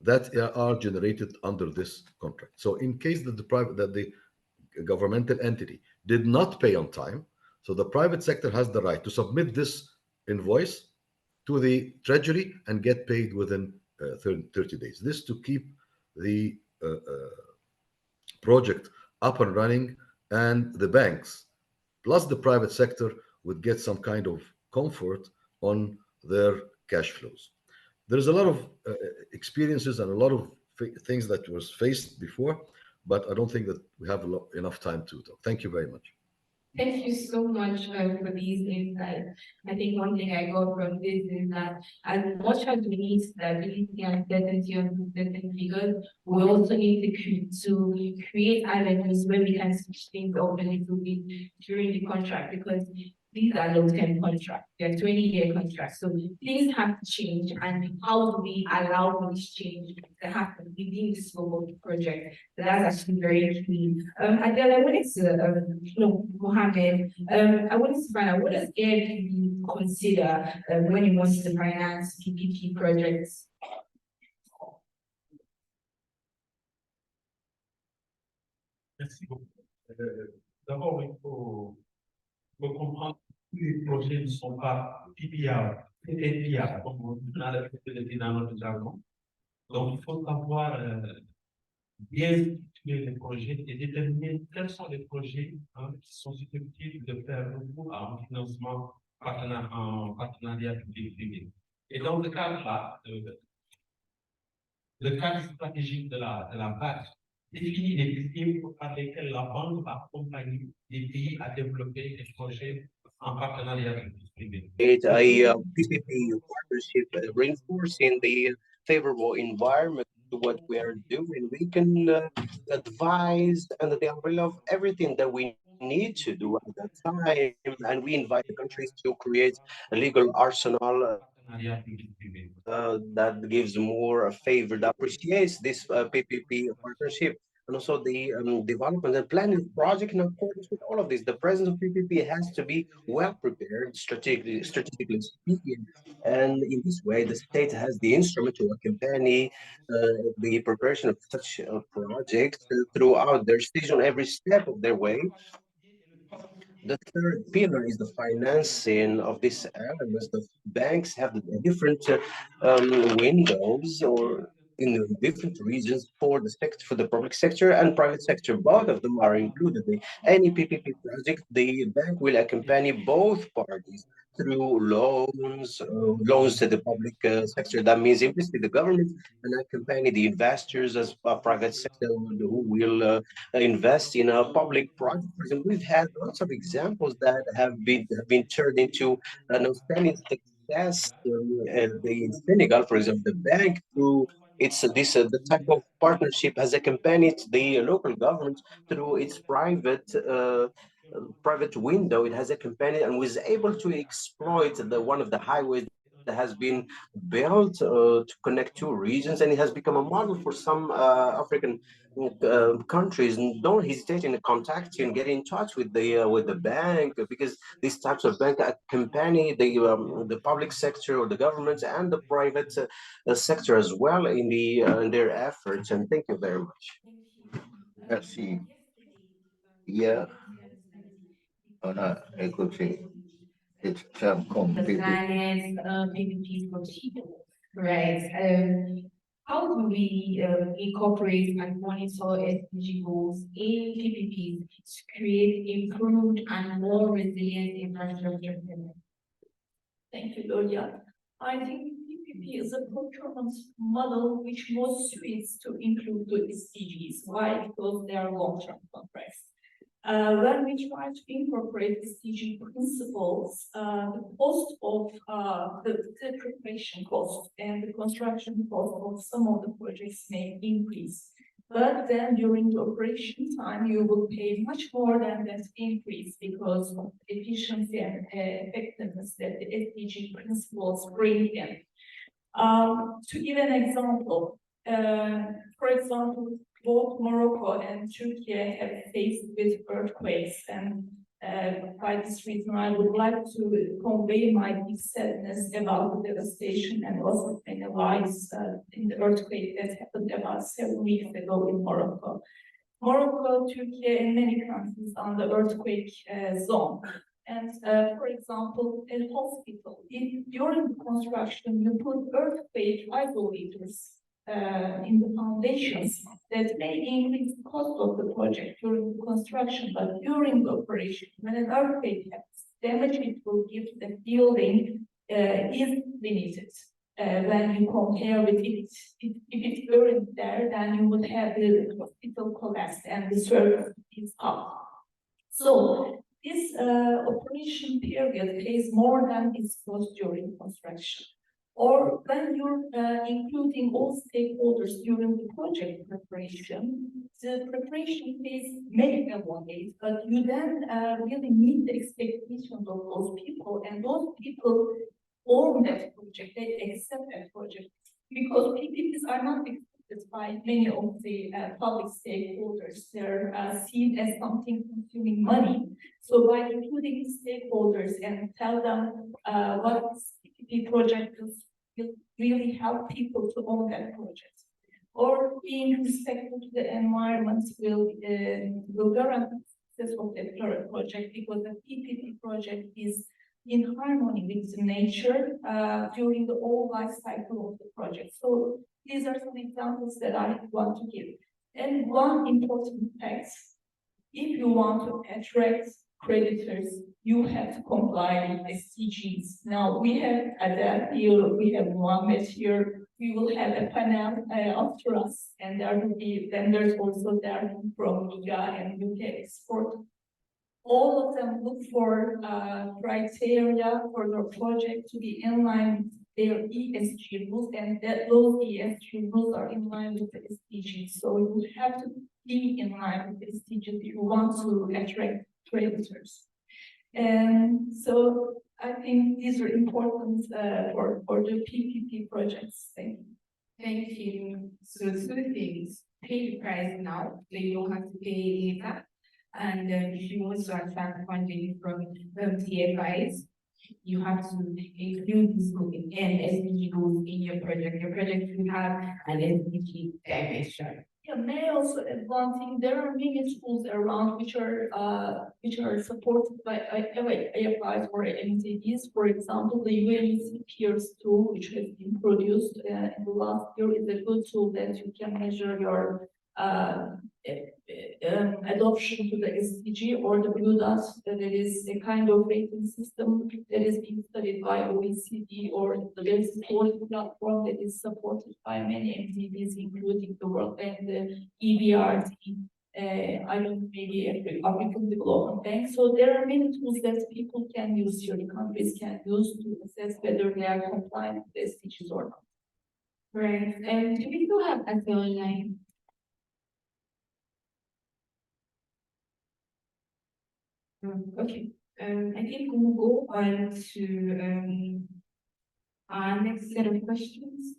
that are generated under this contract. So in case that the governmental entity did not pay on time, so the private sector has the right to submit this invoice to the Treasury and get paid within 30 days. This to keep the project up and running, and the banks plus the private sector would get some kind of comfort on their cash flows. There's a lot of experiences and a lot of things that was faced before, but I don't think that we have enough time to talk. Thank you very much. Thank you so much for these insights. I think one thing I got from this is that as much as we need stability and certainty on certain figures, we also need to create avenues where we can switch things up a little bit during the contract, because these are long-term contracts, they're 20-year contracts. So things have to change, and how do we allow for this change to happen within the scope of the project? So that's actually very key. Adele, I wanted to, Mohammed, I wanted to find out, what does AIBD consider when it wants to finance PPP projects? Merci beaucoup. D'abord, il faut comprendre que les projets ne sont pas PPR, PPR, comme on a l'habitude de dire dans notre jargon. Donc, il faut savoir bien structurer les projets et déterminer quels sont les projets qui sont susceptibles de faire recours à un financement en partenariat public-privé. Et dans le cadre-là, le cadre stratégique de la BAC définit les principes par lesquels la banque va accompagner les pays à développer des projets en partenariat public-privé. It's a PPP partnership reinforcing the favorable environment to what we are doing. We can advise under the umbrella of everything that we need to do at that time, and we invite the countries to create a legal arsenal that gives more favor, that appreciates this PPP partnership. And also the development and planning project in accordance with all of this. The presence of PPP has to be well prepared, strategically speaking. And in this way, the state has the instrument to accompany the preparation of such projects throughout their stage on every step of their way. The third pillar is the financing of these elements. The banks have different windows or in different regions for the sector, for the public sector and private sector. Both of them are included. Any PPP project, the bank will accompany both parties through loans to the public sector. That means implicitly the government and accompany the investors as a private sector who will invest in a public project. For example, we've had lots of examples that have been turned into an outstanding success in Senegal, for example, the bank through the type of partnership has accompanied the local government through its private private window. It has a company and was able to exploit the one of the highways that has been built to connect two regions, and it has become a model for some African countries. And don't hesitate in contacting and get in touch with the bank, because these types of bank accompany the public sector or the government and the private sector as well in their efforts. And thank you very much. Merci. Hier, on a écouté des termes comme The PPP. planets, PPPs for people, right? How do we incorporate and monitor SDG goals in PPPs to create improved and more resilient infrastructure? Thank you, Gloria. I think PPP is a procurement model which most suits to include the SDGs. Why? Because they are long-term contracts. When we try to incorporate SDG principles, the cost of the preparation cost and the construction cost of some of the projects may increase. But then during the operation time, you will pay much more than that increase because of the efficiency and effectiveness that the SDG principles bring in. To give an example, for example, both Morocco and Turkey have faced with earthquakes, and by this reason, I would like to convey my deep sadness about the devastation and loss of many lives in the earthquake that happened about 7 weeks ago in Morocco. Morocco, Turkey, and many countries on the earthquake zone. And for example, a hospital, if during the construction you put earthquake isolators in the foundations, that may increase the cost of the project during the construction, but during the operation, when an earthquake happens, damage it will give to the building is limited. When you compare with it, if it weren't there, then you would have the hospital collapse and the service is up. So this operation period pays more than its cost during construction. Or when you're including all stakeholders during the project preparation, the preparation phase may elongate, but you then really meet the expectations of those people, and those people own that project, they accept that project, because PPPs are not accepted by many of the public stakeholders. They're seen as something consuming money. So by including stakeholders and tell them what PPP project will really help people to own that project, or being respectful to the environment will guarantee the success of that project, because the PPP project is in harmony with the nature during the whole life cycle of the project. So these are some examples that I want to give. And one important fact, if you want to attract creditors, you have to comply with SDGs. Now we have Adel here, we have Mohammed here, we will have a panel after us, and there will be vendors also there from India and UK export. All of them look for criteria for their project to be in line with their ESG rules, and that those ESG rules are in line with the SDGs. So you have to be in line with the SDGs if you want to attract creditors. And so I think these are important for the PPP projects. Thank you. Thank you. So two things: pay the price now, so you don't have to pay later. And if you want to attract funding from TFIs, you have to include this and SDG goals in your project. Your project will have an SDG dimension. Yeah, may I also add one thing? There are many tools around which are supported by AFIs or MTBs. For example, the UNEC Peers tool, which has been produced in the last year, is a good tool that you can measure your adoption to the SDG, or the Blue Dot, that it is a kind of rating system that is being studied by OECD, or there is a platform that is supported by many MTBs, including the World Bank, the EBRD, I don't know, maybe African Development Bank. So there are many tools that people can use, your countries can use to assess whether they are compliant with the SDGs or not. Right. And do we still have SL online? Okay, I think we'll go on to our next set of questions.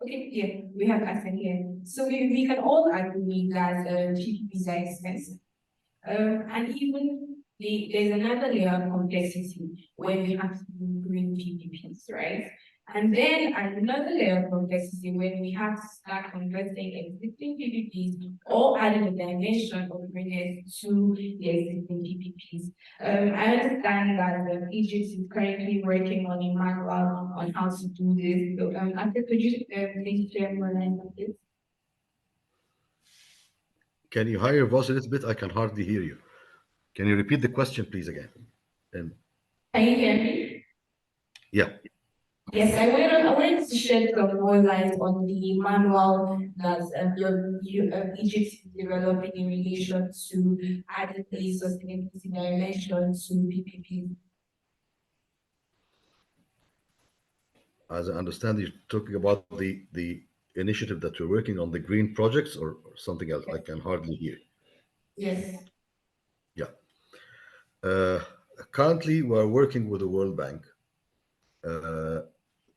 Okay, yeah, we have Hassan here. So we can all agree that PPPs are expensive. And even there's another layer of complexity when we have to do green PPPs, right? And then another layer of complexity when we have to start converting existing PPPs or adding a dimension of greenness to the existing PPPs. I understand that Egypt is currently working on a manual on how to do this. So, Ate, could you please share more lines on this? Can you higher your voice a little bit? I can hardly hear you. Can you repeat the question, please, again? And Can you hear me? yeah, Yes, I wanted to shed some more light on the manual that Egypt is developing in relation to adding the sustainability dimension to PPP. as I understand, you're talking about the initiative that we're working on, the green projects, or something else. I can hardly hear. Yes. Yeah. Uh, Currently, we're working with the World Bank uh,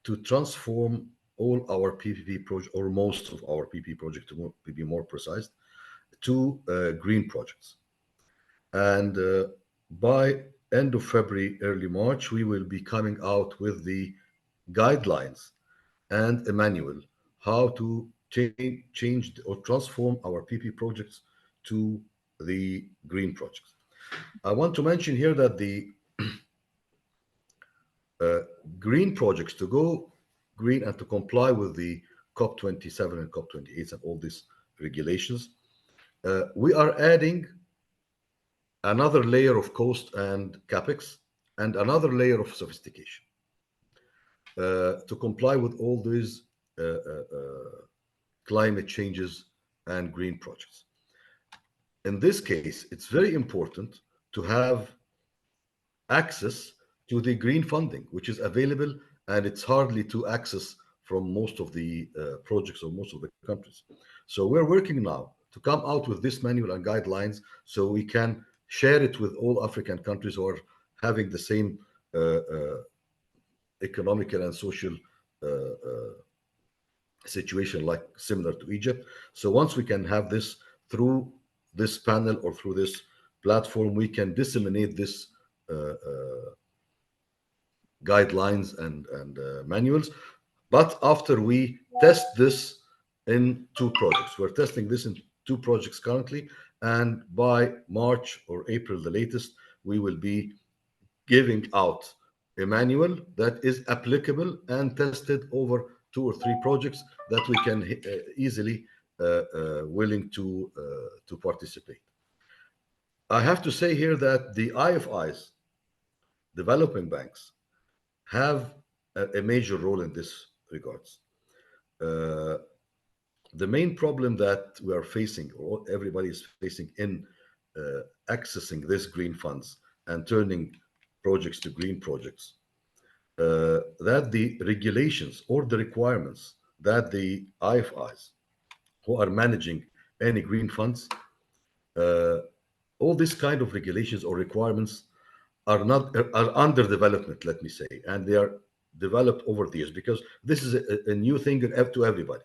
to transform all our PPP projects, or most of our PPP projects, to be more precise, to green projects. And by end of February, early March, we will be coming out with the guidelines and a manual how to change or transform our PP projects to the green projects. I want to mention here that the green projects, to go green and to comply with the COP27 and COP28 and all these regulations, we are adding another layer of cost and capex and another layer of sophistication to comply with all these climate changes and green projects. In this case, it's very important to have access to the green funding, which is available, and it's hardly to access from most of the projects or most of the countries. So we're working now to come out with this manual and guidelines so we can share it with all African countries who are having the same economical and social situation like similar to Egypt. So once we can have this through this panel or through this platform, we can disseminate this guidelines and manuals. But after we test this in two projects, we're testing this in two projects currently, and by March or April, the latest, we will be giving out a manual that is applicable and tested over 2 or 3 projects that we can easily willing to participate. I have to say here that the IFIs, developing banks, have a major role in this regards. Uh, the main problem that we are facing, or everybody is facing in accessing this green funds and turning projects to green projects, that the regulations or the requirements that the IFIs who are managing any green funds, uh, all these kind of regulations or requirements are under development, let me say, and they are developed over the years because this is a new thing to everybody.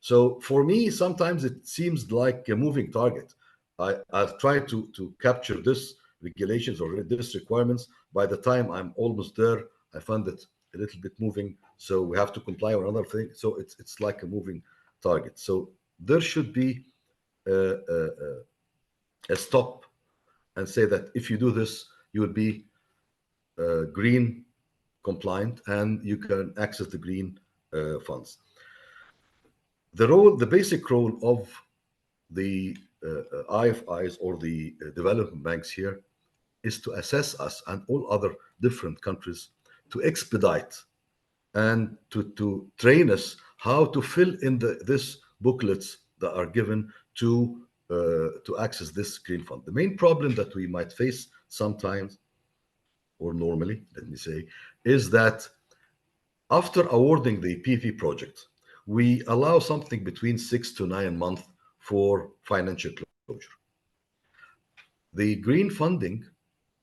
So for me, sometimes it seems like a moving target. I've tried to capture this regulations or this requirements. By the time I'm almost there, I find it a little bit moving. So we have to comply with another thing. So it's like a moving target. So there should be a stop and say that if you do this, you would be green compliant and you can access the green funds. The basic role of the IFIs or the development banks here is to assess us and all other different countries to expedite and to train us how to fill in this booklets that are given to access this green fund. The main problem that we might face sometimes, or normally, let me say, is that after awarding the PV project, we allow something between 6 to 9 months for financial closure. The green funding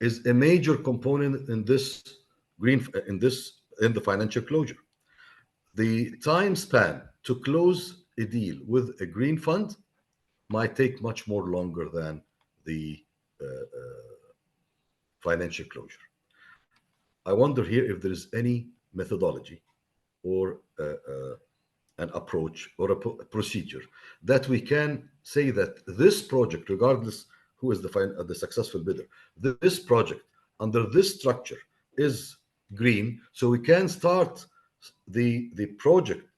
is a major component in this in the financial closure. The time span to close a deal with a green fund might take much more longer than the financial closure. I wonder here if there is any methodology or an approach or a procedure that we can say that this project, regardless who is the successful bidder, this project under this structure is green, so we can start the project,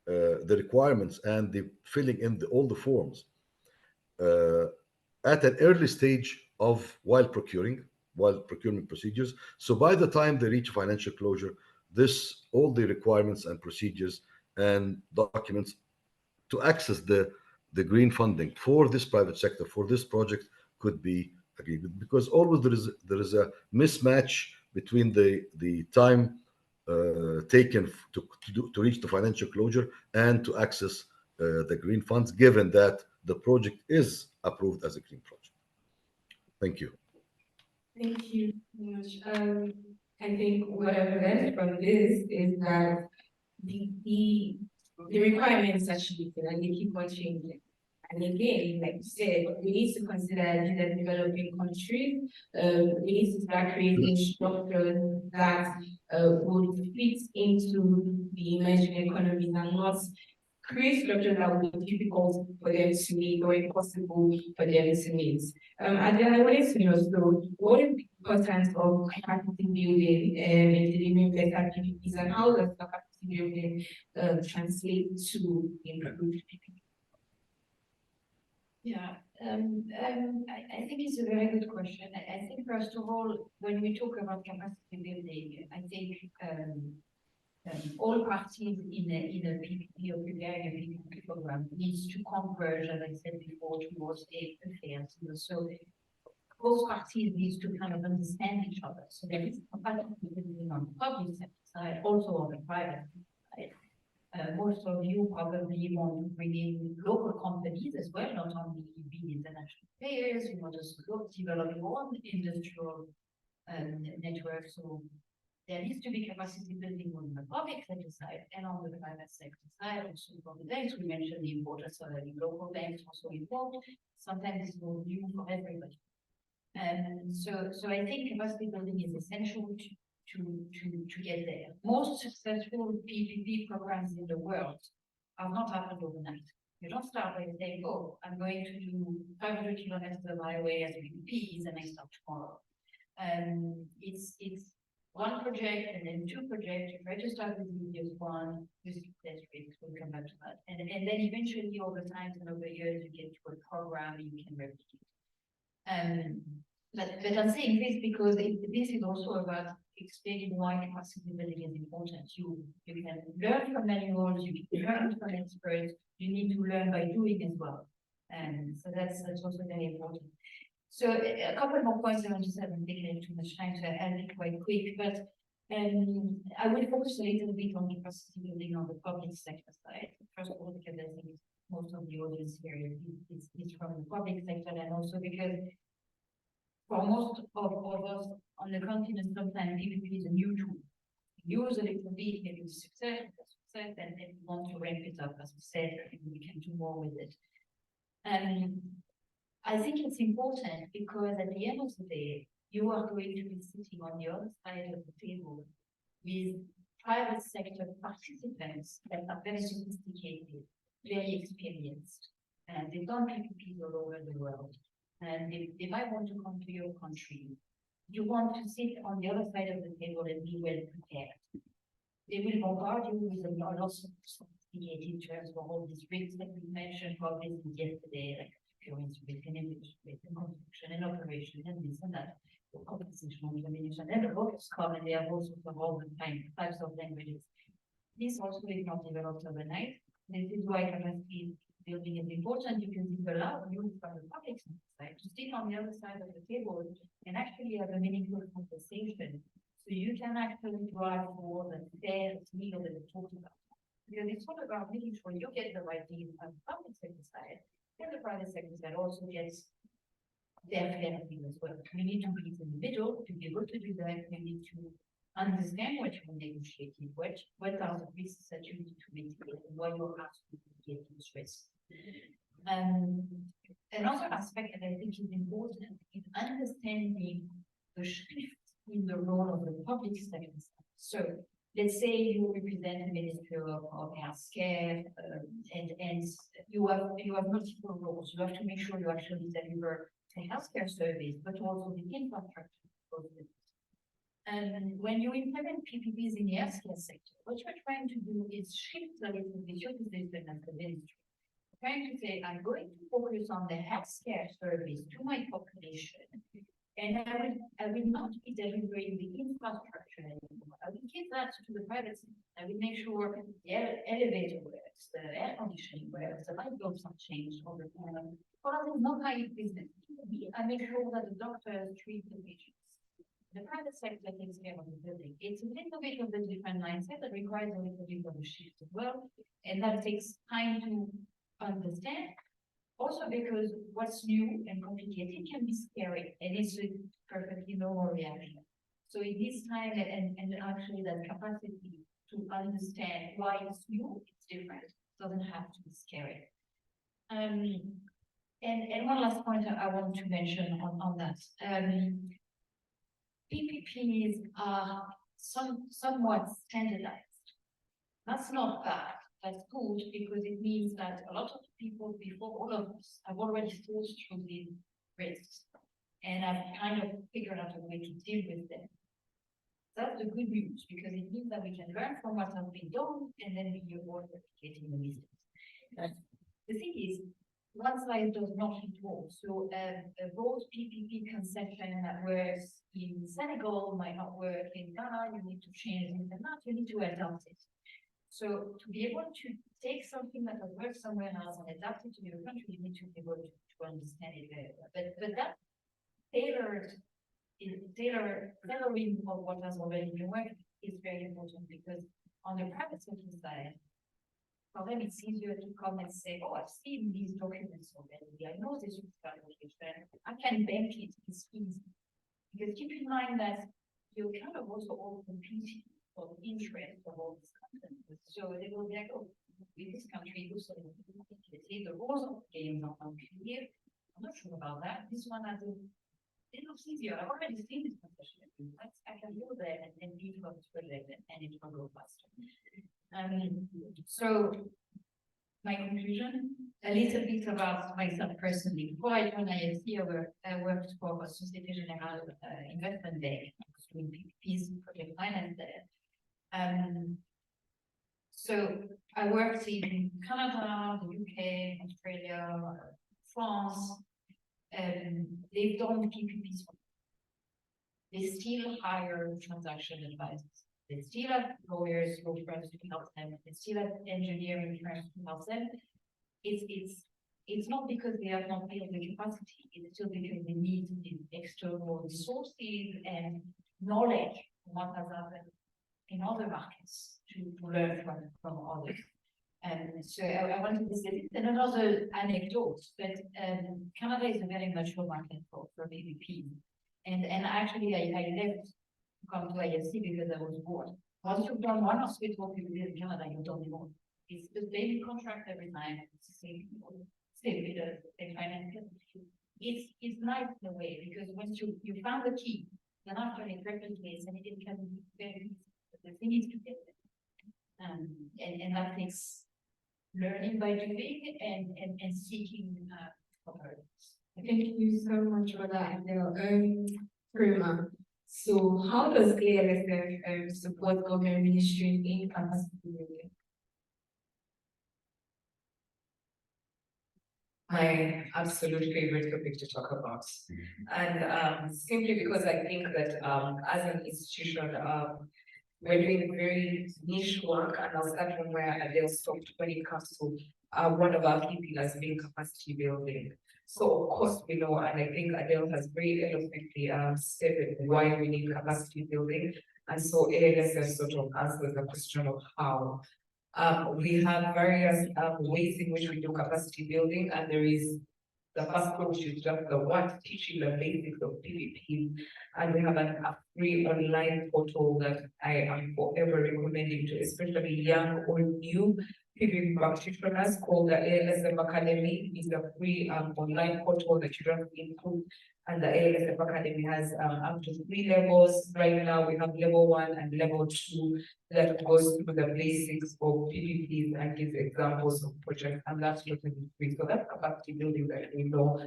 the requirements and the filling in all the forms at an early stage of while procurement procedures. So by the time they reach financial closure, this all the requirements and procedures and documents to access the green funding for this private sector for this project could be agreed with, because always there is a mismatch between the time taken to reach the financial closure and to access the green funds, given that the project is approved as a green project. Thank you. Thank you very much. I think what I've learned from this is that the requirements are shifting and they keep on changing. And again, like you said, we need to consider these are developing countries. We need to start creating structures that would fit into the emerging economies and not create structures that would be difficult for them to meet or impossible for them to meet. And then I wanted to know, so what is the importance of capacity building in delivering better PPPs, and how does capacity building translate to improved PPP? Yeah, I think it's a very good question. I think first of all, when we talk about capacity building, I think all parties in a PPP or preparing a PPP program needs to converge, as I said before, towards a fair. So both parties needs to kind of understand each other. So there is capacity building on the public sector side, also on the private side. Most of you probably want to bring in local companies as well, not only big international players. You want us to develop your own industrial network. So there needs to be capacity building on the public sector side and on the private sector side. Also from the banks, we mentioned the importance of having local banks also involved. Sometimes it's more new for everybody. So I think capacity building is essential to get there. Most successful PPP programs in the world have not happened overnight. You don't start by saying, oh, I'm going to do 500 kilometers of highway as PPPs and I start tomorrow. It's one project and then two projects. You try to start with the easiest one, you success rates, we'll come back to that. And then eventually over time and over years, you get to a program you can replicate. But I'm saying this because this is also about explaining why capacity building is important. You can learn from manuals, you can learn from experts, you need to learn by doing as well. And so that's also very important. So a couple more points, I just haven't taken too much time, so I'll be quite quick, but I will focus a little bit on capacity building on the public sector side. First of all, because I think most of the audience here is from the public sector, and also because for most of us on the continent, sometimes PPP is a new tool. Use a little bit, maybe success, and then we want to ramp it up, as we said, and we can do more with it. I think it's important because at the end of the day, you are going to be sitting on the other side of the table with private sector participants that are very sophisticated, very experienced, and they've done PPPs all over the world. And they might want to come to your country. You want to sit on the other side of the table and be well prepared. They will bombard you with a lot of sophisticated terms for all these risks that we mentioned probably yesterday, like procurement risk and industry and construction and operation and this and that, compensation and termination. And the workers come and they have also from all the types of languages. This also is not developed overnight. This is why capacity building is important. You can allow you from the public side to sit on the other side of the table and actually have a meaningful conversation. So you can actually drive for the fair deal that we talked about. Because it's all about making sure you get the right deal on the public sector side, and the private sector side also gets their therapy as well. We need to be in the middle to be able to do that. We need to understand what you're negotiating, what are the risks that you need to mitigate, and why you're actually mitigating these risks. Another aspect that I think is important is understanding the shift in the role of the public sector. So let's say you represent the Ministry of Healthcare, and you have multiple roles. You have to make sure you actually deliver the healthcare service, but also the infrastructure for it. And when you implement PPPs in the healthcare sector, what you're trying to do is shift a little bit your position as the ministry. Trying to say, I'm going to focus on the healthcare service to my population, and I will not be delivering the infrastructure anymore. I will give that to the private sector. I will make sure the elevator works, the air conditioning works, the light bulbs are changed all the time. But it's not my business. I make sure that the doctors treat the patients. The private sector takes care of the building. It's a little bit of a different mindset that requires a little bit of a shift as well, and that takes time to understand. Also because what's new and complicated can be scary, and it's a perfectly normal reaction. So it needs time and actually that capacity to understand why it's new, it's different, doesn't have to be scary. And one last point I want to mention on that. PPPs are somewhat standardized. That's not bad. That's good because it means that a lot of people before all of us have already thought through these risks and have kind of figured out a way to deal with them. That's the good news because it means that we can learn from what has been done and then we avoid replicating the mistakes. The thing is, one size does not fit all. So a broad PPP conception that works in Senegal might not work in Ghana. You need to change this and that. You need to adapt it. So to be able to take something that has worked somewhere else and adapt it to your country, you need to be able to understand it very well. But that tailoring of what has already been working is very important because on the private sector side, for them it's easier to come and say, oh, I've seen these documents already. I know this is allocation. I can bank it. It's easy. Because keep in mind that you're kind of also all competing for the interest of all these companies. So they will be like, oh, with this country, looks like the rules of the game are unclear. I'm not sure about that. This one has it looks easier. I've already seen this concession. I can go there and be for this project and it will go faster. So my conclusion, a little bit about myself personally. Before I joined IFC, I worked for a Société Générale investment bank, doing PPPs, project finance there. So I worked in Canada, the UK, Australia, France. They've done PPPs. They still hire transaction advisors. They still have lawyers, law firms to help them. They still have engineering firms to help them. It's not because they have not built the capacity. It's still because they need external resources and knowledge of what has happened in other markets to learn from others. And so I wanted to say this. And another anecdote, but Canada is a very mature market for PPP. And actually I left to come to IFC because I was bored. Once you've done one hospital PPP in Canada, you've done more. It's the same contract every time. It's the same people, same leaders, same finances. It's nice in a way because once you found the key, then after it replicates and it can be very easy. But the thing is to get it. And that takes learning by doing and seeking opportunities. Thank you so much for that, Prima. So how does ALSF support government ministry in capacity building? My absolute favorite topic to talk about. And simply because I think that as an institution, we're doing very niche work, and I'll start from where Adele stopped when it comes to one of our key pillars being capacity building. So of course we know, and I think Adele has very eloquently stated why we need capacity building. And so ALSF sort of answers the question of how. We have various ways in which we do capacity building, and there is the first one, which is just the what, teaching the basics of PPP. And we have a free online portal that I am forever recommending to especially young or new PPP practitioners called the ALSF Academy. It's a free online portal that you don't input. And the ALSF Academy has up to 3 levels. Right now, we have level 1 and level 2 that goes through the basics of PPPs and gives examples of projects, and that's totally free. So that's capacity building that we know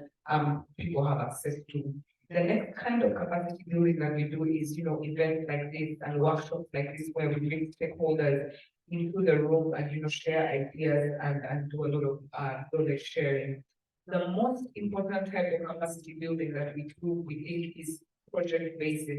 people have access to. The next kind of capacity building that we do is, events like this and workshops like this where we bring stakeholders into the room and, share ideas and do a lot of knowledge sharing. The most important type of capacity building that we do, we think, is project-based.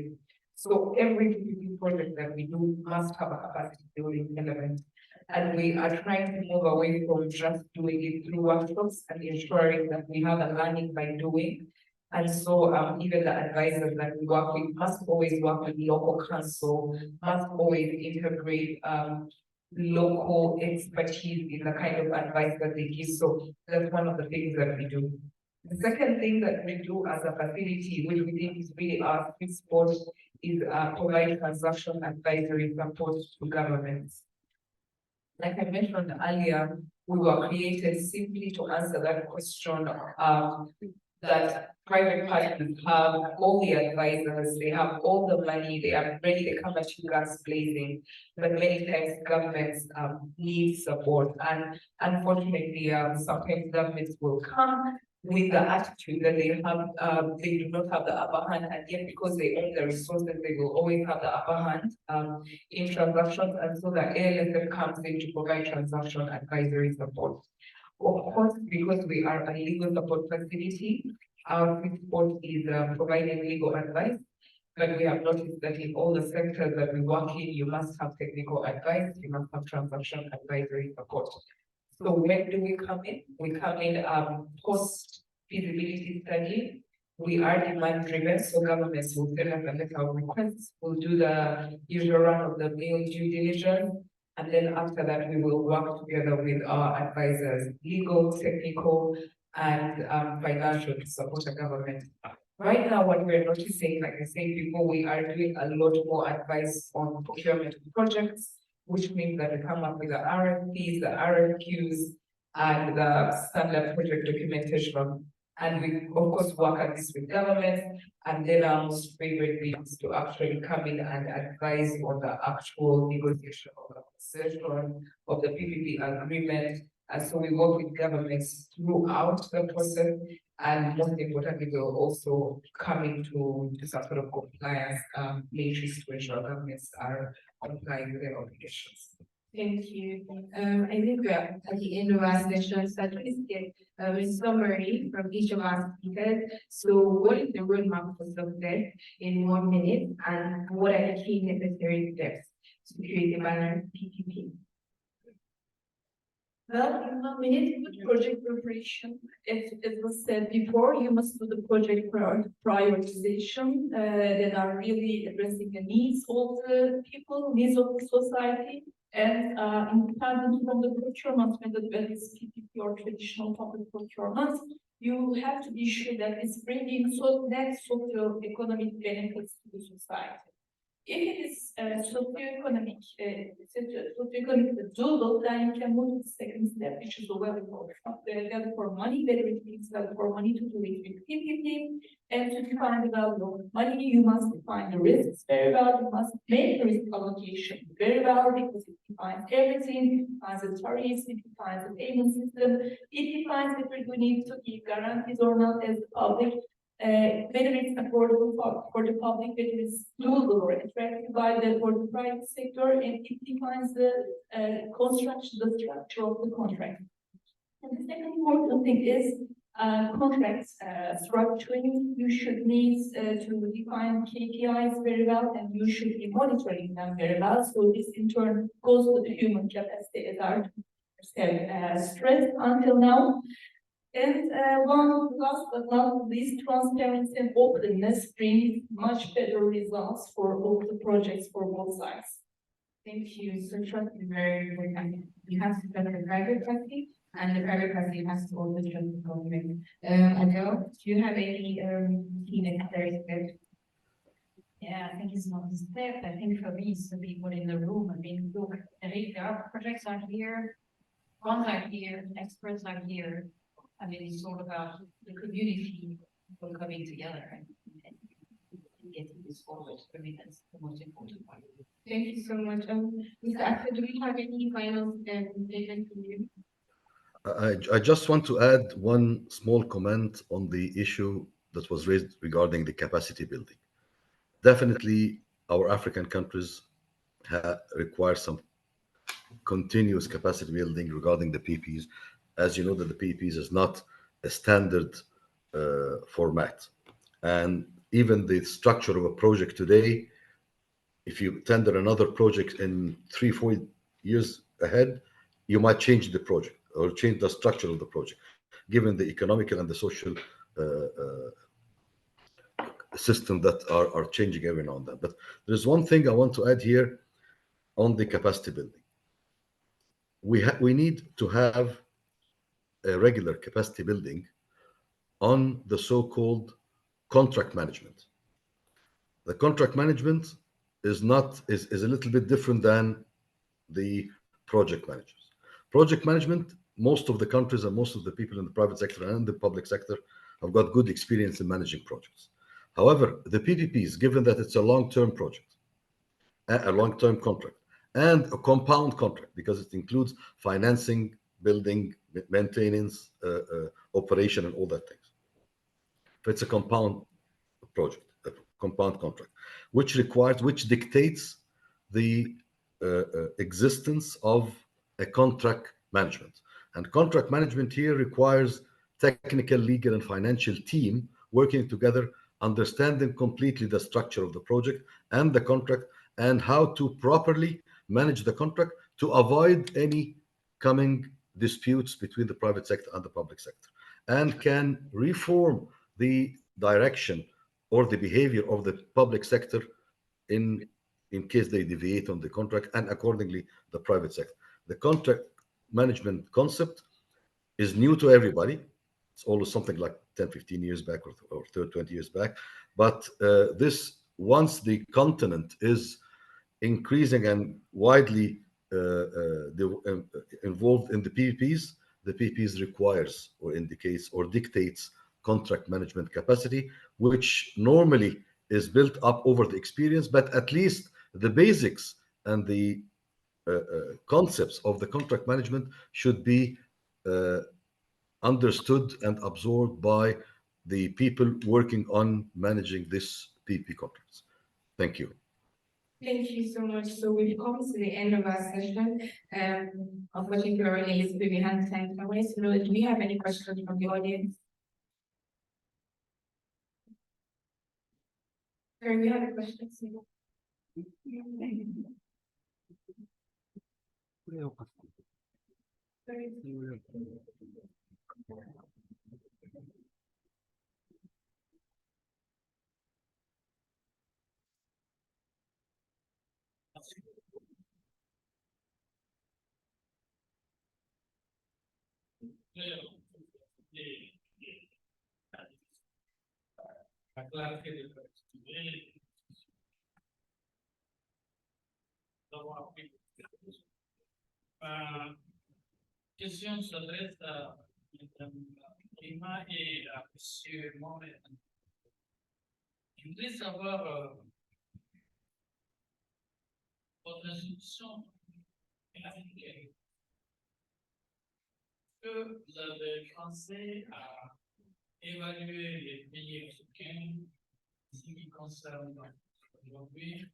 So every PPP project that we do must have a capacity building element. And we are trying to move away from just doing it through workshops and ensuring that we have a learning by doing. And so even the advisors that we work with must always work with local council, must always integrate local expertise in the kind of advice that they give. So that's one of the things that we do. The second thing that we do as a facility, which we think is really our sweet spot, is provide transaction advisory support to governments. Like I mentioned earlier, we were created simply to answer that question that private parties have all the advisors, they have all the money, they are ready, they come at you guns blazing, but many times governments need support. And unfortunately, sometimes governments will come with the attitude that they have, they do not have the upper hand, and yet because they own the resources, they will always have the upper hand in transactions, and so the ALSF comes in to provide transaction advisory support. Of course, because we are a legal support facility, our sweet spot is providing legal advice, but we have noticed that in all the sectors that we work in, you must have technical advice, you must have transaction advisory support. So when do we come in? We come in post feasibility study. We are demand driven, so governments will send us a letter of requests. We'll do the usual run of the mail due diligence. And then after that, we will work together with our advisors, legal, technical, and financial to support the government. Right now, what we're noticing, like I said before, we are doing a lot more advice on procurement of projects, which means that we come up with the RFPs, the RFQs, and the standard project documentation. And we, of course, work at this with governments, and then our most favorite bit is to actually come in and advise on the actual negotiation of the concession of the PPP agreement. And so we work with governments throughout the process, and most importantly, we'll also come into some sort of compliance matrix to ensure governments are complying with their obligations. Thank you. I think we are at the end of our session, so please get a summary from each of our speakers. So what is the roadmap for success in 1 minute, and what are the key necessary steps to create a balanced PPP? Well, in 1 minute, with project preparation, as was said before, you must do the project prioritization that are really addressing the needs of the people, needs of the society, and independent from the procurement method, whether it's PPP or traditional public procurement, you have to be sure that it's bringing net socio-economic benefits to the society. If it is socioeconomic doable, then you can move to the second step, which is the value for money, whether it means value for money to do it with PPP, and to define the value of money, you must define the risks very well, you must make risk allocation very well, because it defines everything, it defines the tariffs, it defines the payment system, it defines whether you need to give guarantees or not as the public. Whether it's affordable for the public, whether it's doable or attractive for the private sector, and it defines the the structure of the contract. And the second important thing is contract structuring. You should need to define KPIs very well, and you should be monitoring them very well. So this in turn goes to the human capacity, as I stressed until now. And last but not least, transparency and openness bring much better results for all the projects for both sides. Thank you. So trust is very important. You have to set a private practice and the private person has to always trust the government. Adele, do you have any key necessary steps? Yeah, I think it's not a step. I think for me, it's the people in the room. I mean, look, there are projects are here, funds are here, experts are here. I mean, it's all about the community people coming together and getting this forward. I mean, that's the most important part. Thank you so much. Mr. Akhtar, do we have any final statement from you? I just want to add one small comment on the issue that was raised regarding the capacity building. Definitely, our African countries require some continuous capacity building regarding the PPs. As you know, that the PPs is not a standard format, and even the structure of a project today, if you tender another project in 3-4 years ahead, you might change the project or change the structure of the project, given the economical and the social system that are changing every now and then. But there's one thing I want to add here on the capacity building. We need to have a regular capacity building on the so-called contract management. The contract management is a little bit different than the project managers. Project management, most of the countries and most of the people in the private sector and the public sector have got good experience in managing projects. However, the PPPs, given that it's a long-term project, a long-term contract, and a compound contract, because it includes financing, building, maintenance, operation, and all that things. So it's a compound project, a compound contract, which dictates the existence of a contract management. And contract management here requires technical, legal, and financial team working together, understanding completely the structure of the project and the contract, and how to properly manage the contract to avoid any coming disputes between the private sector and the public sector, and can reform the direction or the behavior of the public sector in case they deviate on the contract, and accordingly the private sector. The contract management concept is new to everybody. It's always something like 10-15 years back or 20 years back. But this, once the continent is increasing and widely involved in the PPPs requires or indicates or dictates contract management capacity, which normally is built up over the experience, but at least the basics and the concepts of the contract management should be understood and absorbed by the people working on managing this PP contracts. Thank you. Thank you so much. So we've come to the end of our session. Unfortunately, we're only a little bit behind time. I wanted to know, do we have any questions from the audience? Sorry, we have a question. Question s'adresse à Mme Lima et à M. Mohamed. Je voudrais savoir votre institution africaine. Que vous avez pensé à évaluer les pays africains en ce qui concerne aujourd'hui,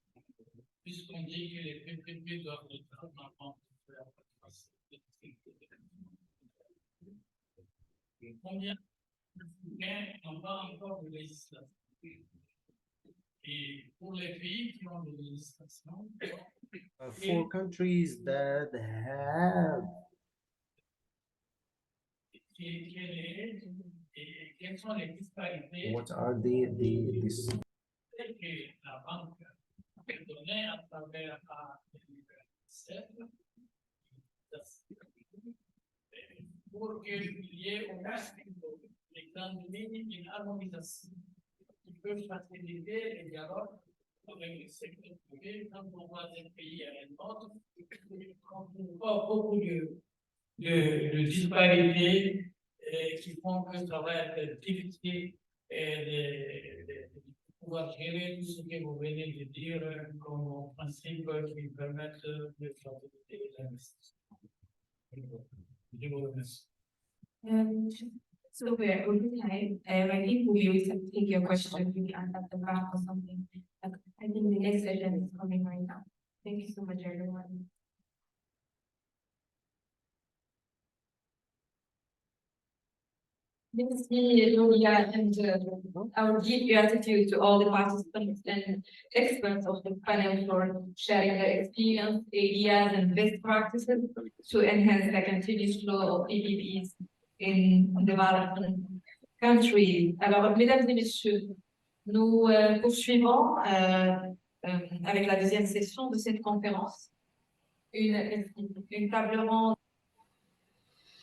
puisqu'on dit que les PPP doivent être normalement faire combien d'Africains n'ont pas encore de législation? Et pour les pays qui ont de législation, For countries that have quelles sont les disparités what are the que la banque peut donner à travers la pour qu'il y ait au moins les grandes lignes d'une harmonisation qui peut faciliter les dialogues avec le secteur privé quand on va d'un pays à un autre, quand on voit beaucoup de disparités qui font que ça va être difficile de pouvoir gérer tout ce que vous venez de dire comme principe qui permettent de faciliter les investissements. Je vous remercie. So we're over time. I think we will take your question maybe at the back or something. I think the next session is coming right now. Thank you so much, everyone. Merci, Julia, and our deep gratitude to all the participants and experts of the panel for sharing their experience, ideas, and best practices to enhance the continuous flow of PPPs in development countries. Alors, mesdames et messieurs, nous poursuivons avec la deuxième session de cette conférence. Une table ronde